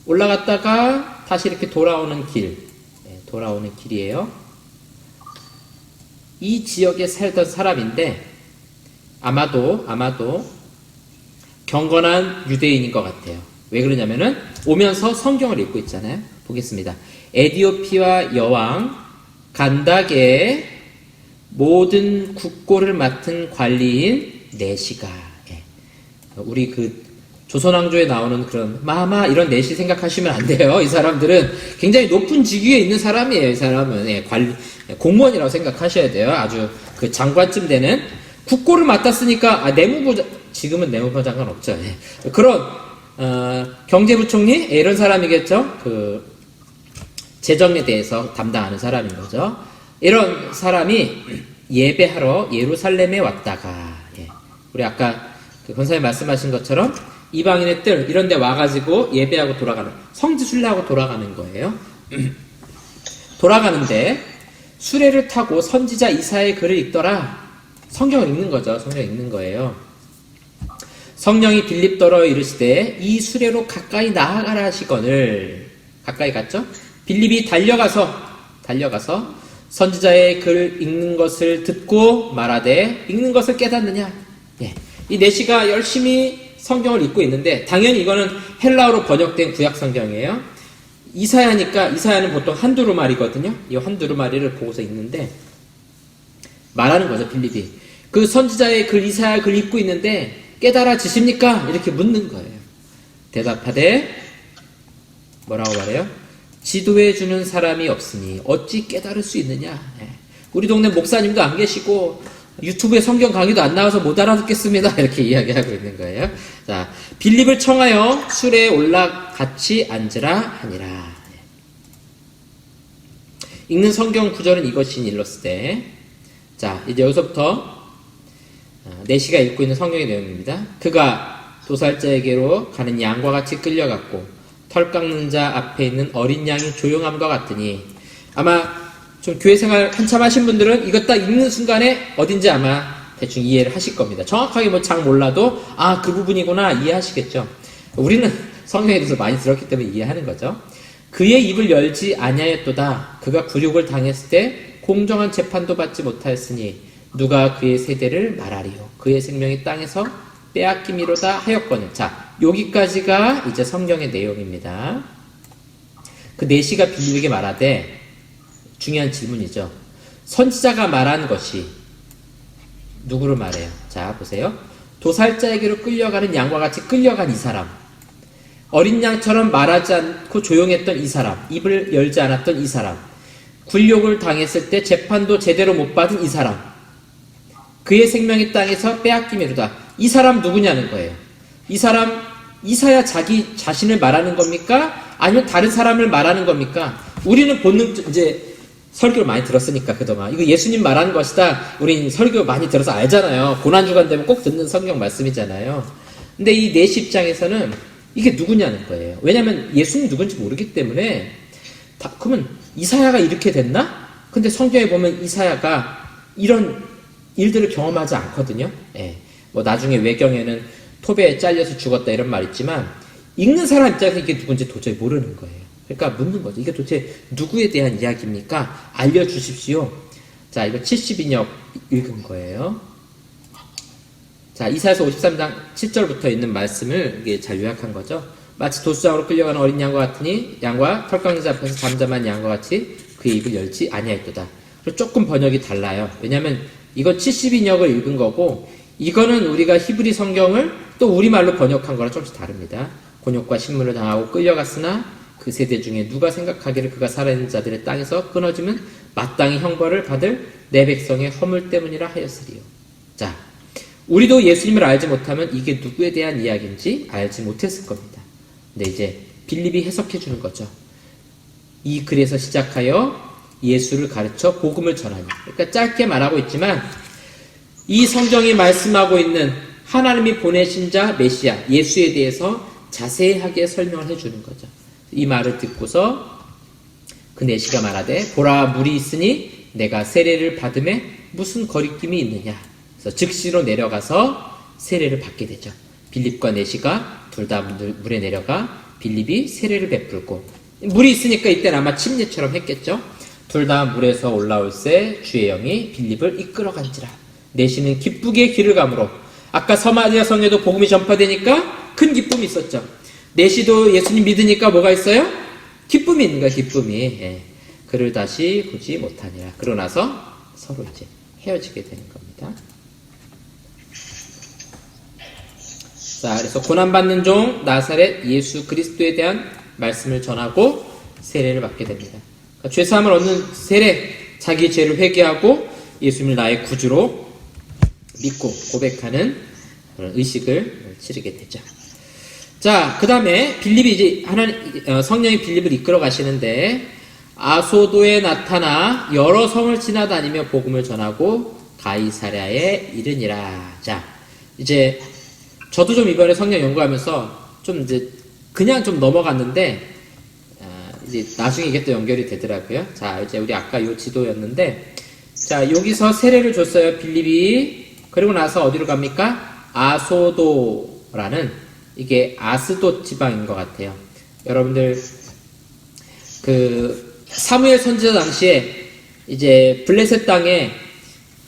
올라갔다가 다시 이렇게 돌아오는 길, 돌아오는 길이에요. 이 지역에 살던 사람인데 아마도 경건한 유대인인 것 같아요. 왜 그러냐면은 오면서 성경을 읽고 있잖아요. 보겠습니다. 에디오피아 여왕 간닥의 모든 국고를 맡은 관리인 내시가, 우리 그 조선왕조에 나오는 그런 마마 이런 내시 생각하시면 안 돼요. 이 사람들은 굉장히 높은 직위에 있는 사람이에요. 이 사람은 관리 공무원이라고 생각하셔야 돼요. 아주 그 장관쯤 되는 국고를 맡았으니까 내무부, 지금은 내무부 장관 없죠. 그런 경제부총리 이런 사람이겠죠. 그 재정에 대해서 담당하는 사람인 거죠. 이런 사람이 예배하러 예루살렘에 왔다가, 우리 아까 그 권사님 말씀하신 것처럼 이방인의 뜰 이런 데 와가지고 예배하고 돌아가는, 성지순례하고 돌아가는 거예요. 돌아가는데 수레를 타고 선지자 이사야의 글을 읽더라. 성경을 읽는 거죠. 성경을 읽는 거예요. 성령이 빌립더러 이르시되 이 수레로 가까이 나아가라 하시거늘. 가까이 갔죠. 빌립이 달려가서 선지자의 글 읽는 것을 듣고 말하되 읽는 것을 깨닫느냐. 이 내시가 열심히 성경을 읽고 있는데, 당연히 이거는 헬라어로 번역된 구약 성경이에요. 이사야니까, 이사야는 보통 한두루마리거든요. 이 한두루마리를 보고서 읽는데 말하는 거죠. 빌립이 그 선지자의 글 이사야 글 읽고 있는데 깨달아지십니까? 이렇게 묻는 거예요. 대답하되 뭐라고 말해요? 지도해 주는 사람이 없으니 어찌 깨달을 수 있느냐. 우리 동네 목사님도 안 계시고 유튜브에 성경 강의도 안 나와서 못 알아듣겠습니다. 이렇게 이야기하고 있는 거예요. 자, 빌립을 청하여 수레에 올라 같이 앉으라 하니라. 읽는 성경 구절은 이것이 일렀으되, 자, 이제 여기서부터 내시가 읽고 있는 성경의 내용입니다. 그가 도살자에게로 가는 양과 같이 끌려갔고 털 깎는 자 앞에 있는 어린 양이 조용함과 같으니, 아마 좀 교회 생활 한참 하신 분들은 이것 딱 읽는 순간에 어딘지 아마 대충 이해를 하실 겁니다. 정확하게 뭐 잘 몰라도 그 부분이구나 이해하시겠죠. 우리는 성경에 대해서 많이 들었기 때문에 이해하는 거죠. 그의 입을 열지 아니하였도다. 그가 굴욕을 당했을 때 공정한 재판도 받지 못하였으니 누가 그의 세대를 말하리요. 그의 생명이 땅에서 빼앗김이로다 하였거늘. 자, 여기까지가 이제 성경의 내용입니다. 그 내시가 빌립에게 말하되, 중요한 질문이죠. 선지자가 말한 것이 누구를 말해요? 자, 보세요. 도살자에게로 끌려가는 양과 같이 끌려간 이 사람. 어린 양처럼 말하지 않고 조용했던 이 사람, 입을 열지 않았던 이 사람, 굴욕을 당했을 때 재판도 제대로 못 받은 이 사람, 그의 생명이 땅에서 빼앗기미로다. 이 사람 누구냐는 거예요. 이 사람, 이사야 자기 자신을 말하는 겁니까? 아니면 다른 사람을 말하는 겁니까? 우리는 이제 설교를 많이 들었으니까 그동안 이거 예수님 말하는 것이다. 우린 설교 많이 들어서 알잖아요. 고난주간 되면 꼭 듣는 성경 말씀이잖아요. 근데 이 내시 입장에서는 이게 누구냐는 거예요. 왜냐하면 예수님 누군지 모르기 때문에 그러면 이사야가 이렇게 됐나? 근데 성경에 보면 이사야가 이런 일들을 경험하지 않거든요. 예. 뭐 나중에 외경에는 톱에 잘려서 죽었다 이런 말 있지만 읽는 사람 입장에서 이게 누군지 도저히 모르는 거예요. 그러니까 묻는 거죠. 이게 도대체 누구에 대한 이야기입니까? 알려주십시오. 자, 이거 72역 읽은 거예요. 자, 이사야서 53장 7절부터 있는 말씀을 이게 잘 요약한 거죠. 마치 도수장으로 끌려가는 어린 양과 같으니 양과 털강자 앞에서 잠잠한 양과 같이 그의 입을 열지 아니하였도다. 그리고 조금 번역이 달라요. 왜냐하면 이건 72역을 읽은 거고 이거는 우리가 히브리 성경을 또 우리말로 번역한 거랑 조금씩 다릅니다. 곤욕과 신문을 당하고 끌려갔으나 그 세대 중에 누가 생각하기를 그가 살아있는 자들의 땅에서 끊어지면 마땅히 형벌을 받을 내 백성의 허물 때문이라 하였으리요. 자, 우리도 예수님을 알지 못하면 이게 누구에 대한 이야기인지 알지 못했을 겁니다. 근데 이제 빌립이 해석해 주는 거죠. 이 글에서 시작하여 예수를 가르쳐 복음을 전하니. 그러니까 짧게 말하고 있지만 이 성경이 말씀하고 있는 하나님이 보내신 자 메시아 예수에 대해서 자세하게 설명을 해주는 거죠. 이 말을 듣고서 그 내시가 말하되 보라 물이 있으니 내가 세례를 받음에 무슨 거리낌이 있느냐. 그래서 즉시로 내려가서 세례를 받게 되죠. 빌립과 내시가 둘 다 물에 내려가 빌립이 세례를 베풀고 물이 있으니까 이때는 아마 침례처럼 했겠죠. 둘 다 물에서 올라올새 주의 영이 빌립을 이끌어간지라. 내시는 기쁘게 길을 가므로 아까 서마리아 성에도 복음이 전파되니까 큰 기쁨이 있었죠. 내시도 예수님 믿으니까 뭐가 있어요? 기쁨이 있는 거야. 기쁨이. 예. 그를 다시 보지 못하니라. 그러고 나서 서로 이제 헤어지게 되는 겁니다. 자, 그래서 고난받는 종 나사렛 예수 그리스도에 대한 말씀을 전하고 세례를 받게 됩니다. 그러니까 죄사함을 얻는 세례, 자기 죄를 회개하고 예수님을 나의 구주로 믿고 고백하는 그런 의식을 치르게 되죠. 자, 그 다음에 빌립이 이제 성령이 빌립을 이끌어 가시는데 아소도에 나타나 여러 성을 지나다니며 복음을 전하고 가이사랴에 이르니라. 자, 이제 저도 좀 이번에 성경 연구하면서 좀 이제 그냥 좀 넘어갔는데 이제 나중에 이게 또 연결이 되더라고요. 자, 이제 우리 아까 요 지도였는데 자, 여기서 세례를 줬어요. 빌립이. 그리고 나서 어디로 갑니까? 아소도라는 이게 아스돗 지방인 것 같아요. 여러분들 그 사무엘 선지자 당시에 이제 블레셋 땅에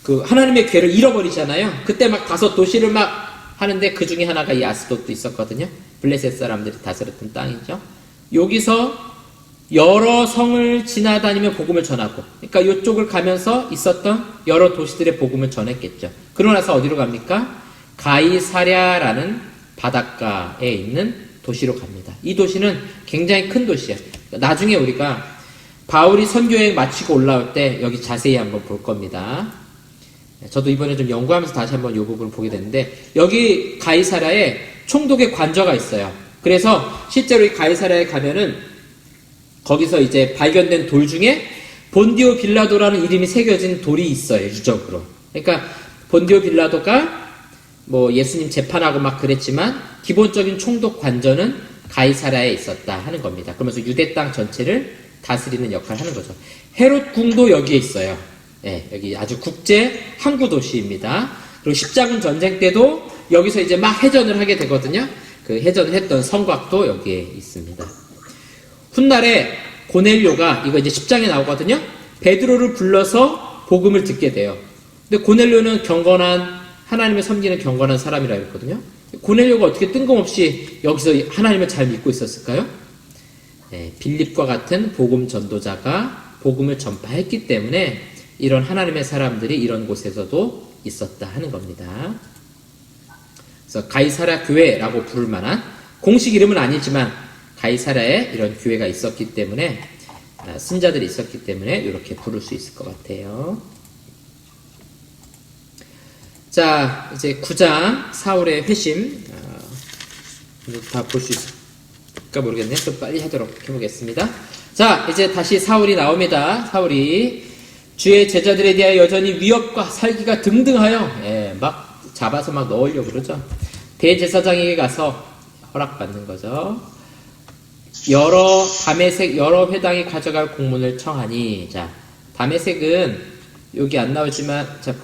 그 하나님의 괴를 잃어버리잖아요. 그때 막 5 도시를 막 하는데 그 중에 하나가 이 아스돗도 있었거든요. 블레셋 사람들이 다스렸던 땅이죠. 여기서 여러 성을 지나다니며 복음을 전하고, 그러니까 이쪽을 가면서 있었던 여러 도시들의 복음을 전했겠죠. 그러고 나서 어디로 갑니까? 가이사랴라는 바닷가에 있는 도시로 갑니다. 이 도시는 굉장히 큰 도시예요. 나중에 우리가 바울이 선교여행 마치고 올라올 때 여기 자세히 한번 볼 겁니다. 저도 이번에 좀 연구하면서 다시 한번 이 부분을 보게 됐는데 여기 가이사랴에 총독의 관저가 있어요. 그래서 실제로 이 가이사랴에 가면은 거기서 이제 발견된 돌 중에 본디오 빌라도라는 이름이 새겨진 돌이 있어요. 유적으로. 그러니까 본디오 빌라도가 뭐 예수님 재판하고 막 그랬지만 기본적인 총독 관저는 가이사랴에 있었다 하는 겁니다. 그러면서 유대 땅 전체를 다스리는 역할을 하는 거죠. 헤롯 궁도 여기에 있어요. 네, 여기 아주 국제 항구 도시입니다. 그리고 십자군 전쟁 때도 여기서 이제 막 해전을 하게 되거든요. 그 해전을 했던 성곽도 여기에 있습니다. 훗날에 고넬료가 이거 이제 10장에 나오거든요. 베드로를 불러서 복음을 듣게 돼요. 근데 고넬료는 경건한 하나님을 섬기는 경건한 사람이라고 했거든요. 고넬료가 어떻게 뜬금없이 여기서 하나님을 잘 믿고 있었을까요? 네, 빌립과 같은 복음 전도자가 복음을 전파했기 때문에 이런 하나님의 사람들이 이런 곳에서도 있었다 하는 겁니다. 그래서 가이사랴 교회라고 부를 만한 공식 이름은 아니지만 가이사라에 이런 교회가 있었기 때문에 신자들이 있었기 때문에 이렇게 부를 수 있을 것 같아요. 자, 이제 9장 사울의 회심 다 볼 수 있을까 모르겠네. 좀 빨리 하도록 해보겠습니다. 자, 이제 다시 사울이 나옵니다. 사울이 주의 제자들에 대하여 여전히 위협과 살기가 등등하여 막 잡아서 막 넣으려고 그러죠. 대제사장에게 가서 허락받는 거죠. 다메섹 여러 회당이 가져갈 공문을 청하니, 자, 다메섹은 여기 안 나오지만, 자,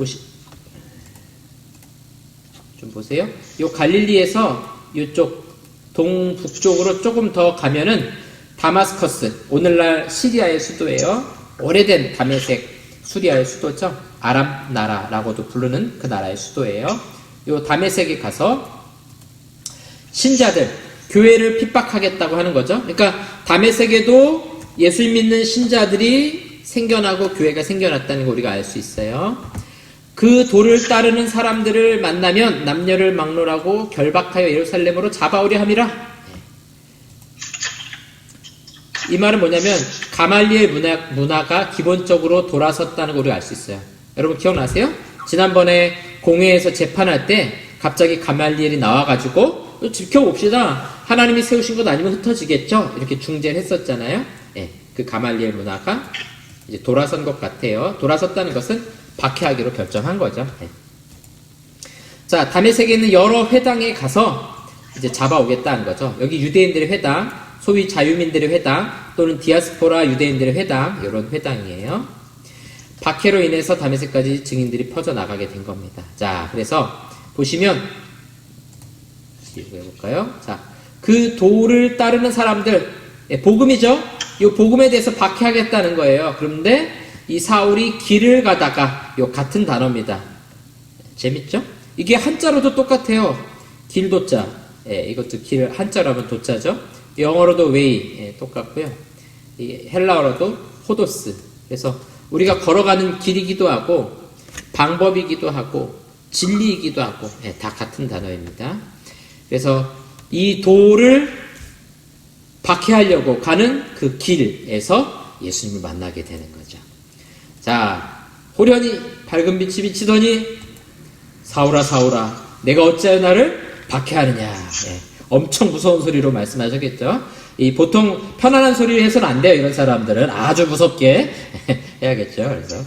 좀 보세요. 요 갈릴리에서 이쪽 동북쪽으로 조금 더 가면은 다마스커스, 오늘날 시리아의 수도예요. 오래된 다메섹, 수리아의 수도죠. 아람 나라라고도 부르는 그 나라의 수도예요. 요 다메섹에 가서 신자들, 교회를 핍박하겠다고 하는 거죠. 그러니까 다메섹에도 예수 믿는 신자들이 생겨나고 교회가 생겨났다는 걸 우리가 알 수 있어요. 그 도를 따르는 사람들을 만나면 남녀를 막론하고 결박하여 예루살렘으로 잡아오려 함이라. 이 말은 뭐냐면 가말리엘 문화가 기본적으로 돌아섰다는 걸 우리가 알 수 있어요. 여러분 기억나세요? 지난번에 공회에서 재판할 때 갑자기 가말리엘이 나와가지고 지켜봅시다. 하나님이 세우신 것 아니면 흩어지겠죠? 이렇게 중재를 했었잖아요. 그 가말리엘 문화가 이제 돌아선 것 같아요. 돌아섰다는 것은 박해하기로 결정한 거죠. 자, 다메섹에 있는 여러 회당에 가서 이제 잡아오겠다는 거죠. 여기 유대인들의 회당, 소위 자유민들의 회당 또는 디아스포라 유대인들의 회당, 이런 회당이에요. 박해로 인해서 다메섹까지 증인들이 퍼져나가게 된 겁니다. 자, 그래서 보시면 해볼까요? 자, 그 도를 따르는 사람들, 복음이죠. 이 복음에 대해서 박해하겠다는 거예요. 그런데 이 사울이 길을 가다가 요 같은 단어입니다. 재밌죠? 이게 한자로도 똑같아요. 길도자. 이것도 길 한자로 하면 도자죠. 영어로도 웨이 똑같고요. 헬라어로도 호도스. 그래서 우리가 걸어가는 길이기도 하고 방법이기도 하고 진리이기도 하고 다 같은 단어입니다. 그래서 이 도를 박해하려고 가는 그 길에서 예수님을 만나게 되는 거죠. 자, 호련히 밝은 빛이 비치더니 사울아 사울아 내가 어찌하여 나를 박해하느냐. 엄청 무서운 소리로 말씀하셨겠죠. 이 보통 편안한 소리를 해서는 안 돼요. 이런 사람들은 아주 무섭게 해야겠죠. 그래서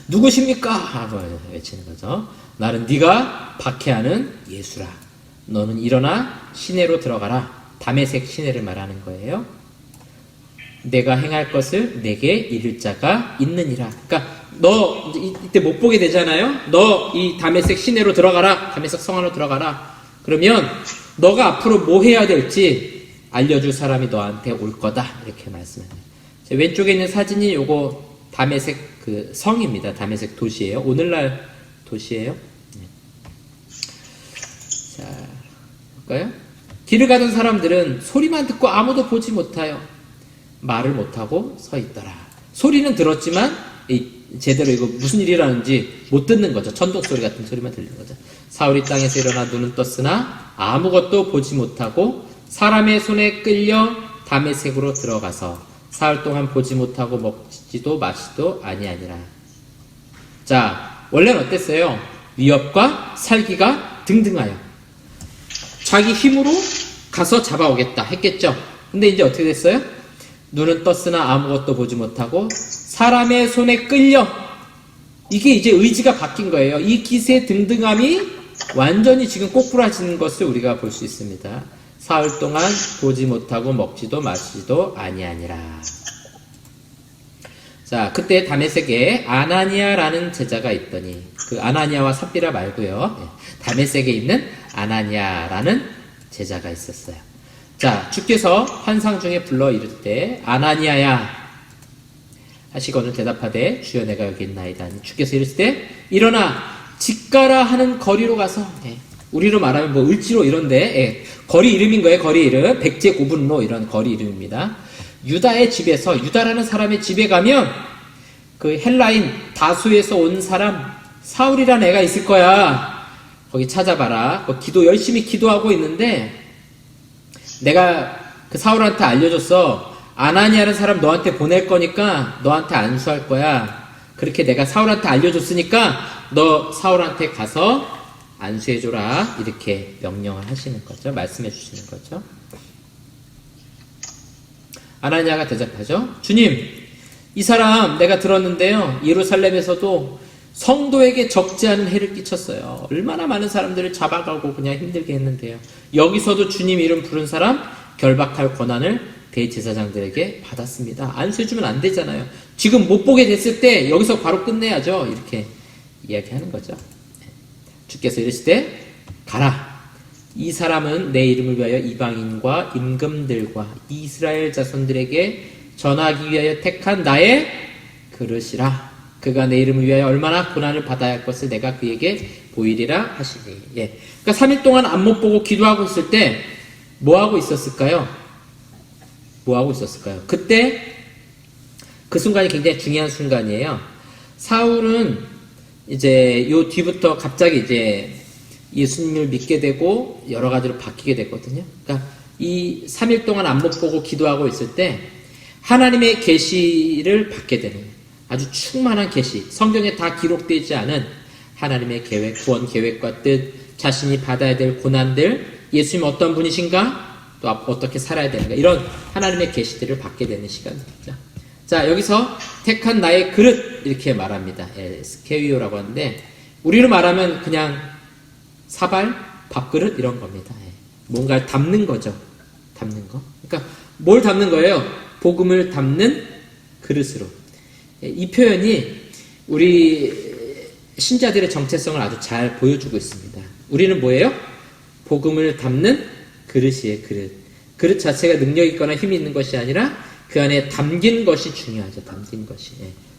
누구십니까? 하고 외치는 거죠. 나는 네가 박해하는 예수라. 너는 일어나 시내로 들어가라. 다메섹 시내를 말하는 거예요. 내가 행할 것을 내게 이를 자가 있느니라. 그러니까 너 이때 못 보게 되잖아요. 너 이 다메섹 시내로 들어가라. 다메섹 성 안으로 들어가라. 그러면 너가 앞으로 뭐 해야 될지 알려줄 사람이 너한테 올 거다. 이렇게 말씀합니다. 왼쪽에 있는 사진이 요거 다메섹 그 성입니다. 다메섹 도시예요. 오늘날 도시예요. 자, 볼까요? 길을 가던 사람들은 소리만 듣고 아무도 보지 못하여 말을 못하고 서 있더라. 소리는 들었지만 제대로 이거 무슨 일이라는지 못 듣는 거죠. 천둥 소리 같은 소리만 들리는 거죠. 사울이 땅에서 일어나 눈은 떴으나 아무것도 보지 못하고 사람의 손에 끌려 다메섹으로 들어가서 사흘 동안 보지 못하고 먹지도 마시도 아니하니라. 자, 원래는 어땠어요? 위협과 살기가 등등하여 자기 힘으로 가서 잡아오겠다 했겠죠. 근데 이제 어떻게 됐어요? 눈은 떴으나 아무것도 보지 못하고 사람의 손에 끌려. 이게 이제 의지가 바뀐 거예요. 이 기세 등등함이 완전히 지금 꼬꾸라지는 것을 우리가 볼 수 있습니다. 사흘 동안 보지 못하고 먹지도 마시지도 아니하니라. 자, 그때 다메섹에 아나니아라는 제자가 있더니, 그 아나니아와 삽비라 말고요. 다메섹에 있는 아나니아라는 제자가 있었어요. 자, 주께서 환상 중에 불러 이를 때 아나니아야 하시거늘 대답하되 주여 내가 여기 있나이다. 주께서 이르실 때 일어나 직가라 하는 거리로 가서, 우리로 말하면 뭐 을지로 이런데 거리 이름인 거예요. 거리 이름 백제 고분로 이런 거리 이름입니다. 유다의 집에서, 유다라는 사람의 집에 가면 그 헬라인 다수에서 온 사람 사울이라는 애가 있을 거야. 거기 찾아봐라. 기도 열심히 기도하고 있는데 내가 그 사울한테 알려줬어. 아나니아라는 사람 너한테 보낼 거니까 너한테 안수할 거야. 그렇게 내가 사울한테 알려줬으니까 너 사울한테 가서 안수해줘라. 이렇게 명령을 하시는 거죠. 말씀해 주시는 거죠. 아나니아가 대답하죠. 주님, 이 사람 내가 들었는데요. 예루살렘에서도 성도에게 적지 않은 해를 끼쳤어요. 얼마나 많은 사람들을 잡아가고 그냥 힘들게 했는데요. 여기서도 주님 이름 부른 사람 결박할 권한을 대제사장들에게 받았습니다. 안수해주면 안 되잖아요. 지금 못 보게 됐을 때 여기서 바로 끝내야죠. 이렇게 이야기하는 거죠. 주께서 이르시되 가라. 이 사람은 내 이름을 위하여 이방인과 임금들과 이스라엘 자손들에게 전하기 위하여 택한 나의 그릇이라. 그가 내 이름을 위하여 얼마나 고난을 받아야 할 것을 내가 그에게 보이리라 하시니. 예. 그러니까 3일 동안 안 못 보고 기도하고 있을 때 뭐 하고 있었을까요? 뭐 하고 있었을까요? 그때 그 순간이 굉장히 중요한 순간이에요. 사울은 이제 요 뒤부터 갑자기 이제 예수님을 믿게 되고 여러 가지로 바뀌게 됐거든요. 그러니까 이 3일 동안 안 못 보고 기도하고 있을 때 하나님의 계시를 받게 되는 아주 충만한 계시, 성경에 다 기록되지 않은 하나님의 계획, 구원 계획과 뜻, 자신이 받아야 될 고난들, 예수님 어떤 분이신가, 또 어떻게 살아야 되는가, 이런 하나님의 계시들을 받게 되는 시간입니다. 자, 여기서 택한 나의 그릇 이렇게 말합니다. 스케위오라고 하는데 우리로 말하면 그냥 사발, 밥그릇 이런 겁니다. 뭔가를 담는 거죠. 담는 거. 그러니까 뭘 담는 거예요? 복음을 담는 그릇으로. 이 표현이 우리 신자들의 정체성을 아주 잘 보여주고 있습니다. 우리는 뭐예요? 복음을 담는 그릇이에요. 그릇. 그릇 자체가 능력 있거나 힘이 있는 것이 아니라 그 안에 담긴 것이 중요하죠. 담긴 것이.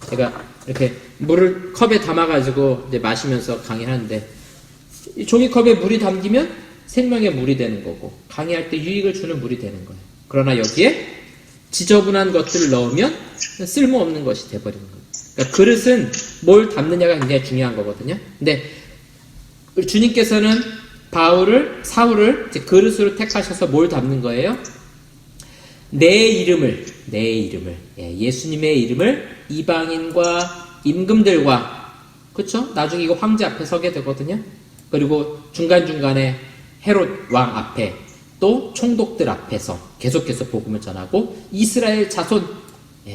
제가 이렇게 물을 컵에 담아가지고 이제 마시면서 강의하는데 이 종이컵에 물이 담기면 생명의 물이 되는 거고 강의할 때 유익을 주는 물이 되는 거예요. 그러나 여기에 지저분한 것들을 넣으면 쓸모없는 것이 돼버리는 거예요. 그러니까 그릇은 뭘 담느냐가 굉장히 중요한 거거든요. 근데 주님께서는 사울을 이제 그릇으로 택하셔서 뭘 담는 거예요? 내 이름을, 예수님의 이름을 이방인과 임금들과, 그쵸? 나중에 이거 황제 앞에 서게 되거든요. 그리고 중간중간에 헤롯 왕 앞에 또 총독들 앞에서 계속해서 복음을 전하고 이스라엘 자손,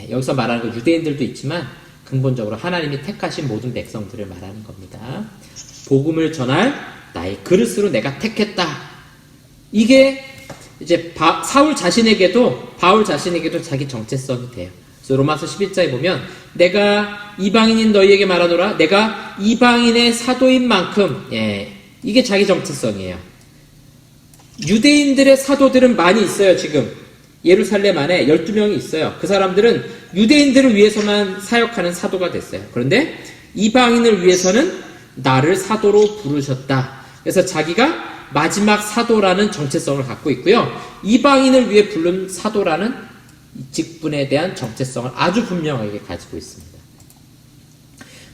여기서 말하는 거 유대인들도 있지만 근본적으로 하나님이 택하신 모든 백성들을 말하는 겁니다. 복음을 전할 나의 그릇으로 내가 택했다. 이게 이제 바울 자신에게도 자기 정체성이 돼요. 그래서 로마서 11장에 보면 내가 이방인인 너희에게 말하노라. 내가 이방인의 사도인 만큼, 이게 자기 정체성이에요. 유대인들의 사도들은 많이 있어요. 지금 예루살렘 안에 12명이 있어요. 그 사람들은 유대인들을 위해서만 사역하는 사도가 됐어요. 그런데 이방인을 위해서는 나를 사도로 부르셨다. 그래서 자기가 마지막 사도라는 정체성을 갖고 있고요. 이방인을 위해 부른 사도라는 직분에 대한 정체성을 아주 분명하게 가지고 있습니다.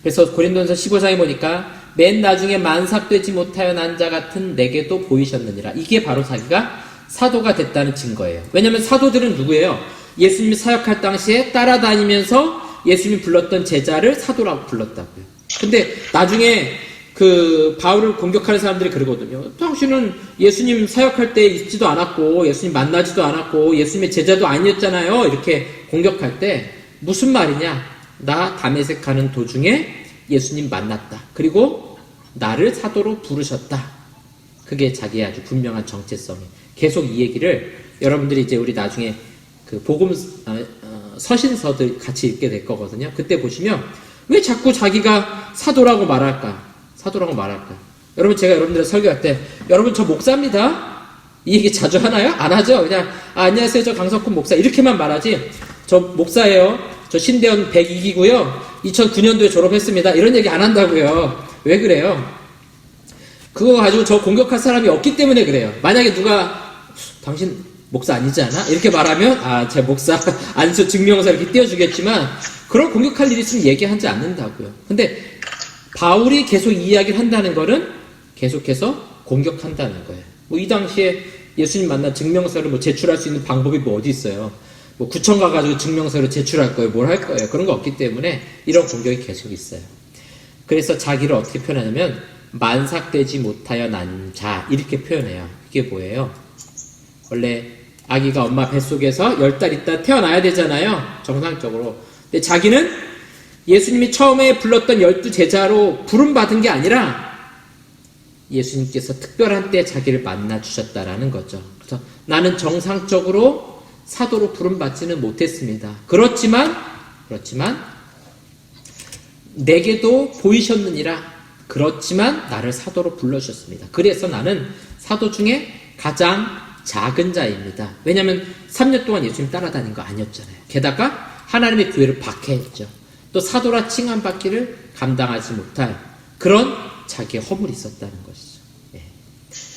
그래서 고린도전서 15장에 보니까 맨 나중에 만삭되지 못하여 난 자 같은 내게도 보이셨느니라. 이게 바로 자기가 사도가 됐다는 증거예요. 왜냐하면 사도들은 누구예요? 예수님이 사역할 당시에 따라다니면서 예수님이 불렀던 제자를 사도라고 불렀다고요. 근데 나중에 그 바울을 공격하는 사람들이 그러거든요. 당신은 예수님 사역할 때 있지도 않았고 예수님 만나지도 않았고 예수님의 제자도 아니었잖아요. 이렇게 공격할 때 무슨 말이냐? 나 다메섹 가는 도중에 예수님 만났다. 그리고 나를 사도로 부르셨다. 그게 자기의 아주 분명한 정체성이에요. 계속 이 얘기를 여러분들이 이제 우리 나중에 그 복음 서신서들 같이 읽게 될 거거든요. 그때 보시면 왜 자꾸 자기가 사도라고 말할까? 여러분 제가 여러분들 설교할 때 여러분 저 목사입니다. 이 얘기 자주 하나요? 안 하죠. 그냥 안녕하세요 저 강석훈 목사 이렇게만 말하지. 저 목사예요. 저 신대원 102기고요. 2009년도에 졸업했습니다. 이런 얘기 안 한다고요. 왜 그래요? 그거 가지고 저 공격할 사람이 없기 때문에 그래요. 만약에 누가 당신 목사 아니지 않아? 이렇게 말하면 제 목사 안수 증명서 이렇게 띄워주겠지만 그런 공격할 일이 있으면 얘기하지 않는다고요. 근데 바울이 계속 이 이야기를 한다는 거는 계속해서 공격한다는 거예요. 뭐 이 당시에 예수님 만나 증명서를 뭐 제출할 수 있는 방법이 뭐 어디 있어요? 뭐 구청 가가지고 증명서를 제출할 거예요? 뭘 할 거예요? 그런 거 없기 때문에 이런 공격이 계속 있어요. 그래서 자기를 어떻게 표현하냐면 만삭되지 못하여 난 자 이렇게 표현해요. 이게 뭐예요? 원래 아기가 엄마 뱃속에서 10달 있다 태어나야 되잖아요. 정상적으로. 근데 자기는 예수님이 처음에 불렀던 12제자로 부름받은 게 아니라 예수님께서 특별한 때 자기를 만나 주셨다라는 거죠. 그래서 나는 정상적으로 사도로 부름받지는 못했습니다. 그렇지만 내게도 보이셨느니라. 그렇지만 나를 사도로 불러주셨습니다. 그래서 나는 사도 중에 가장 작은 자입니다. 왜냐하면 3년 동안 예수님 따라다닌 거 아니었잖아요. 게다가 하나님의 교회를 박해했죠. 또 사도라 칭함받기를 감당하지 못할 그런 자기의 허물이 있었다는 것이죠. 예.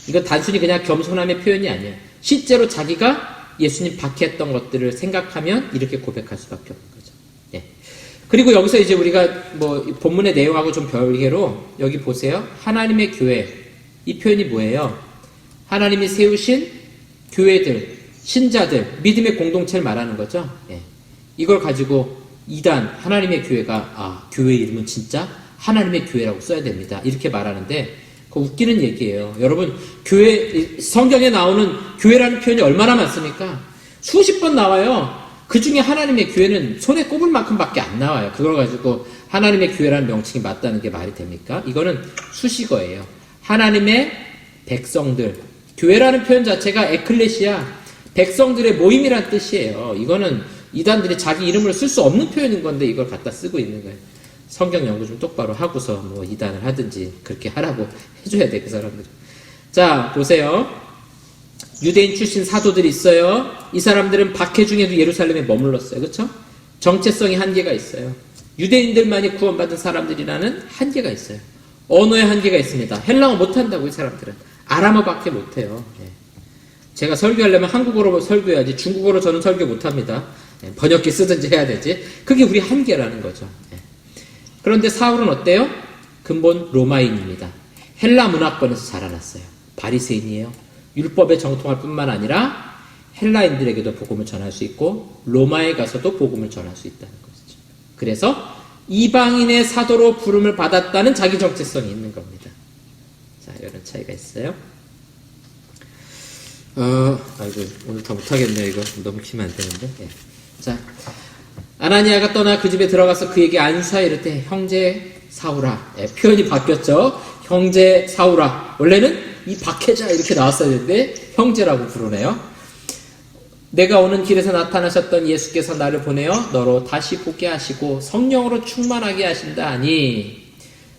이건 단순히 그냥 겸손함의 표현이 아니에요. 실제로 자기가 예수님 박해했던 것들을 생각하면 이렇게 고백할 수밖에 없는 거죠. 예. 그리고 여기서 이제 우리가 뭐 본문의 내용하고 좀 별개로 여기 보세요. 하나님의 교회 이 표현이 뭐예요? 하나님이 세우신 교회들, 신자들, 믿음의 공동체를 말하는 거죠. 예. 이걸 가지고 이단 하나님의 교회가 교회 이름은 진짜 하나님의 교회라고 써야 됩니다. 이렇게 말하는데 그거 웃기는 얘기예요. 여러분 교회 성경에 나오는 교회라는 표현이 얼마나 많습니까? 수십 번 나와요. 그 중에 하나님의 교회는 손에 꼽을 만큼밖에 안 나와요. 그걸 가지고 하나님의 교회라는 명칭이 맞다는 게 말이 됩니까? 이거는 수식어예요. 하나님의 백성들. 교회라는 표현 자체가 에클레시아, 백성들의 모임이란 뜻이에요. 이거는 이단들이 자기 이름을 쓸 수 없는 표현인 건데 이걸 갖다 쓰고 있는 거예요. 성경 연구 좀 똑바로 하고서 뭐 이단을 하든지 그렇게 하라고 해줘야 돼, 그 사람들이. 자, 보세요. 유대인 출신 사도들이 있어요. 이 사람들은 박해 중에도 예루살렘에 머물렀어요. 그렇죠? 정체성이 한계가 있어요. 유대인들만이 구원받은 사람들이라는 한계가 있어요. 언어의 한계가 있습니다. 헬라어 못한다고 이 사람들은. 아람어밖에 못해요. 예. 제가 설교하려면 한국어로 설교해야지 중국어로 저는 설교 못합니다. 예. 번역기 쓰든지 해야 되지. 그게 우리 한계라는 거죠. 예. 그런데 사울은 어때요? 근본 로마인입니다. 헬라 문화권에서 자라났어요. 바리새인이에요. 율법에 정통할 뿐만 아니라 헬라인들에게도 복음을 전할 수 있고 로마에 가서도 복음을 전할 수 있다는 것이죠. 그래서 이방인의 사도로 부름을 받았다는 자기 정체성이 있는 겁니다. 자, 이런 차이가 있어요. 아이고, 오늘 다 못하겠네요. 이거 너무 키면 안 되는데. 예. 자, 아나니아가 떠나 그 집에 들어가서 그에게 안수하여 이르되 형제 사울아. 예, 표현이 바뀌었죠. 형제 사울아. 원래는 이 박해자 이렇게 나왔어야 되는데 형제라고 부르네요. 내가 오는 길에서 나타나셨던 예수께서 나를 보내어 너로 다시 보게 하시고 성령으로 충만하게 하신다 하니.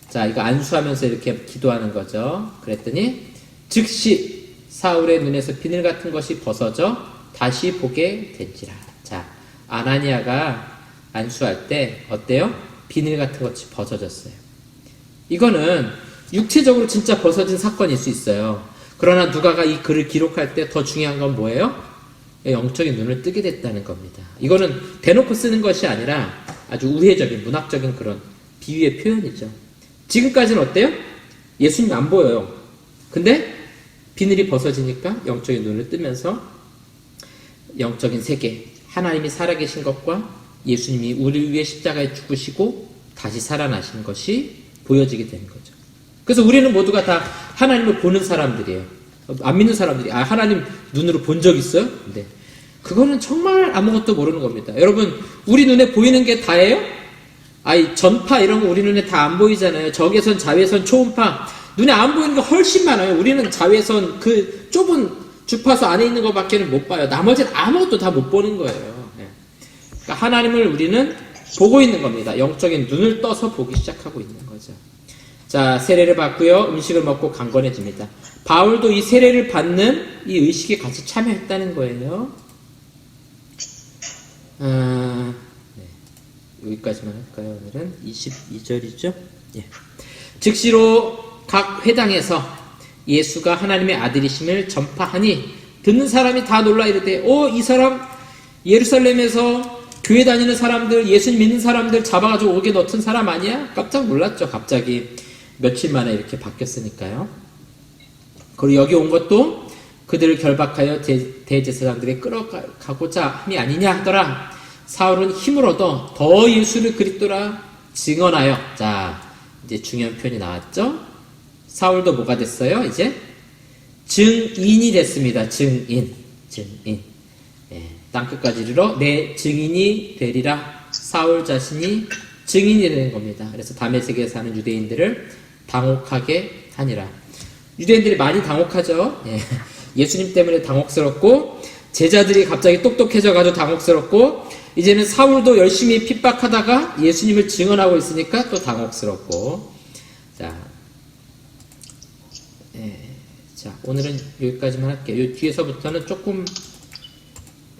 자, 이거 안수하면서 이렇게 기도하는 거죠. 그랬더니 즉시 사울의 눈에서 비늘 같은 것이 벗어져 다시 보게 된지라. 자, 아나니아가 안수할 때 어때요? 비늘 같은 것이 벗어졌어요. 이거는 육체적으로 진짜 벗어진 사건일 수 있어요. 그러나 누가가 이 글을 기록할 때 더 중요한 건 뭐예요? 영적인 눈을 뜨게 됐다는 겁니다. 이거는 대놓고 쓰는 것이 아니라 아주 우회적인 문학적인 그런 비유의 표현이죠. 지금까지는 어때요? 예수님 안 보여요. 근데 비늘이 벗어지니까 영적인 눈을 뜨면서 영적인 세계, 하나님이 살아계신 것과 예수님이 우리 위해 십자가에 죽으시고 다시 살아나신 것이 보여지게 되는 거죠. 그래서 우리는 모두가 다 하나님을 보는 사람들이에요. 안 믿는 사람들이 하나님 눈으로 본 적 있어요? 네. 그거는 정말 아무것도 모르는 겁니다. 여러분, 우리 눈에 보이는 게 다예요? 전파 이런 거 우리 눈에 다 안 보이잖아요. 적외선, 자외선, 초음파 눈에 안 보이는 게 훨씬 많아요. 우리는 자외선 그 좁은 주파수 안에 있는 것밖에는 못 봐요. 나머지는 아무것도 다 못 보는 거예요. 네. 그러니까 하나님을 우리는 보고 있는 겁니다. 영적인 눈을 떠서 보기 시작하고 있는 거죠. 자, 세례를 받고요. 음식을 먹고 강건해집니다. 바울도 이 세례를 받는 이 의식에 같이 참여했다는 거예요. 네. 여기까지만 할까요? 오늘은 22절이죠. 예. 즉시로 각 회당에서 예수가 하나님의 아들이심을 전파하니 듣는 사람이 다 놀라 이르되 이 사람 예루살렘에서 교회 다니는 사람들, 예수님 믿는 사람들 잡아가지고 옥에 넣던 사람 아니야? 깜짝 놀랐죠. 갑자기 며칠 만에 이렇게 바뀌었으니까요. 그리고 여기 온 것도 그들을 결박하여 대제사장들에게 끌어가고자 함이 아니냐 하더라. 사울은 힘을 얻어 더 예수를 그리스도라 증언하여. 자, 이제 중요한 표현이 나왔죠. 사울도 뭐가 됐어요? 이제 증인이 됐습니다. 증인. 예, 땅끝까지 이르러 내 증인이 되리라. 사울 자신이 증인이 되는 겁니다. 그래서 다메섹에 사는 유대인들을 당혹하게 하니라. 유대인들이 많이 당혹하죠. 예, 예수님 때문에 당혹스럽고, 제자들이 갑자기 똑똑해져가지고 당혹스럽고, 이제는 사울도 열심히 핍박하다가 예수님을 증언하고 있으니까 또 당혹스럽고. 자, 예, 자, 오늘은 여기까지만 할게요. 이 뒤에서부터는 조금,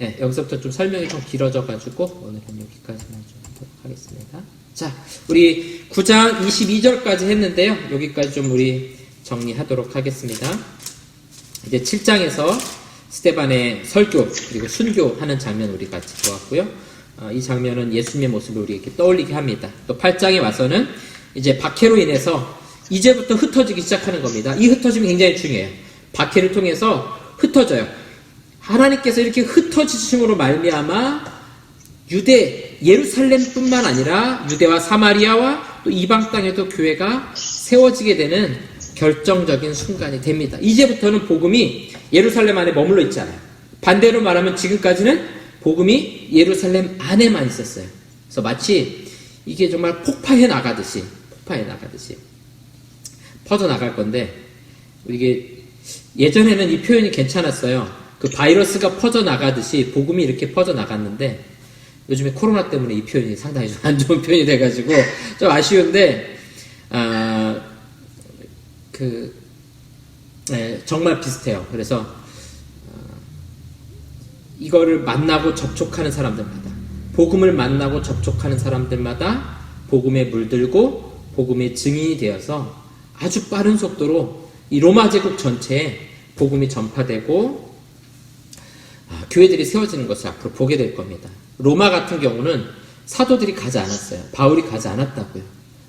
예, 여기서부터 좀 설명이 좀 길어져가지고 오늘은 여기까지만 좀 하도록 하겠습니다. 자, 우리 9장 22절까지 했는데요. 여기까지 좀 우리 정리하도록 하겠습니다. 이제 7장에서 스데반의 설교 그리고 순교하는 장면 우리 같이 보았고요. 이 장면은 예수님의 모습을 우리에게 떠올리게 합니다. 또 8장에 와서는 이제 박해로 인해서 이제부터 흩어지기 시작하는 겁니다. 이 흩어짐이 굉장히 중요해요. 박해를 통해서 흩어져요. 하나님께서 이렇게 흩어지심으로 말미암아 예루살렘뿐만 아니라 유대와 사마리아와 또 이방 땅에도 교회가 세워지게 되는 결정적인 순간이 됩니다. 이제부터는 복음이 예루살렘 안에 머물러 있지 않아요. 반대로 말하면 지금까지는 복음이 예루살렘 안에만 있었어요. 그래서 마치 이게 정말 폭파해 나가듯이 퍼져나갈 건데, 이게 예전에는 이 표현이 괜찮았어요. 그 바이러스가 퍼져나가듯이 복음이 이렇게 퍼져나갔는데, 요즘에 코로나 때문에 이 표현이 상당히 좀 안 좋은 표현이 돼가지고 좀 아쉬운데, 정말 비슷해요. 그래서 이거를 만나고 접촉하는 사람들마다, 복음을 만나고 접촉하는 사람들마다 복음에 물들고 복음의 증인이 되어서 아주 빠른 속도로 이 로마 제국 전체에 복음이 전파되고 교회들이 세워지는 것을 앞으로 보게 될 겁니다. 로마 같은 경우는 사도들이 가지 않았어요. 바울이 가지 않았다고요.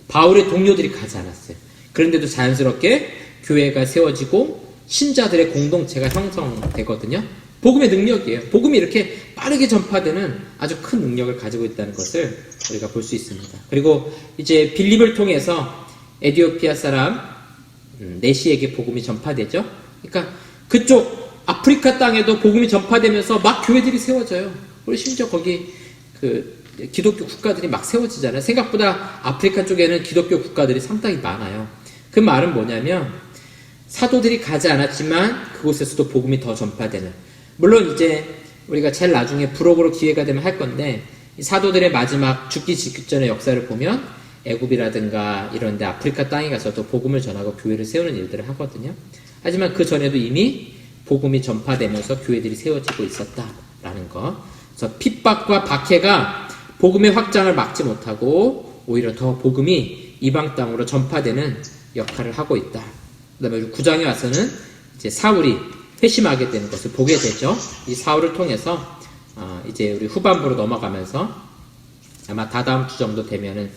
바울의 동료들이 가지 않았어요. 그런데도 자연스럽게 교회가 세워지고 신자들의 공동체가 형성되거든요. 복음의 능력이에요. 복음이 이렇게 빠르게 전파되는 아주 큰 능력을 가지고 있다는 것을 우리가 볼 수 있습니다. 그리고 이제 빌립을 통해서 에티오피아 사람 네시에게 복음이 전파되죠. 그러니까 그쪽 아프리카 땅에도 복음이 전파되면서 막 교회들이 세워져요. 그리고 심지어 거기 기독교 국가들이 막 세워지잖아요. 생각보다 아프리카 쪽에는 기독교 국가들이 상당히 많아요. 그 말은 뭐냐면 사도들이 가지 않았지만 그곳에서도 복음이 더 전파되는, 물론 이제 우리가 제일 나중에 부록으로 기회가 되면 할 건데, 이 사도들의 마지막 죽기 직전의 역사를 보면 애굽이라든가 이런데 아프리카 땅에 가서도 복음을 전하고 교회를 세우는 일들을 하거든요. 하지만 그 전에도 이미 복음이 전파되면서 교회들이 세워지고 있었다라는 거. 그래서 핍박과 박해가 복음의 확장을 막지 못하고 오히려 더 복음이 이방 땅으로 전파되는 역할을 하고 있다. 그 다음에 9장에 와서는 이제 사울이 회심하게 되는 것을 보게 되죠. 이 사울을 통해서 이제 우리 후반부로 넘어가면서 아마 다다음 주 정도 되면은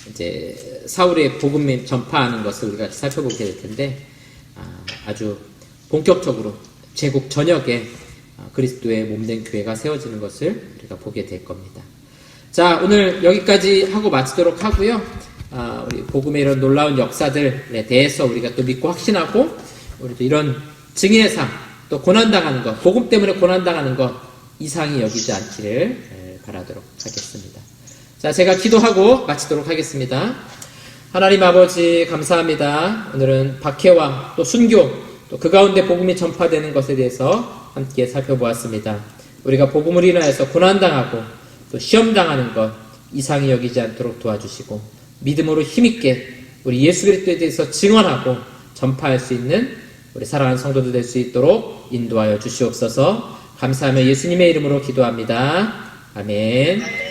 이제 사울의 복음 전파하는 것을 우리가 살펴보게 될 텐데, 아주 본격적으로 제국 전역에 그리스도의 몸된 교회가 세워지는 것을 우리가 보게 될 겁니다. 자, 오늘 여기까지 하고 마치도록 하고요. 우리 복음의 이런 놀라운 역사들에 대해서 우리가 또 믿고 확신하고, 우리도 이런 증인의 삶, 또 고난당하는 것, 복음 때문에 고난당하는 것 이상히 여기지 않기를 바라도록 하겠습니다. 자, 제가 기도하고 마치도록 하겠습니다. 하나님 아버지 감사합니다. 오늘은 박해와 또 순교, 또 그 가운데 복음이 전파되는 것에 대해서 함께 살펴보았습니다. 우리가 복음을 인하여서 고난당하고 또 시험당하는 것 이상히 여기지 않도록 도와주시고, 믿음으로 힘있게 우리 예수 그리스도에 대해서 증언하고 전파할 수 있는 우리 사랑하는 성도들 될 수 있도록 인도하여 주시옵소서. 감사하며 예수님의 이름으로 기도합니다. 아멘.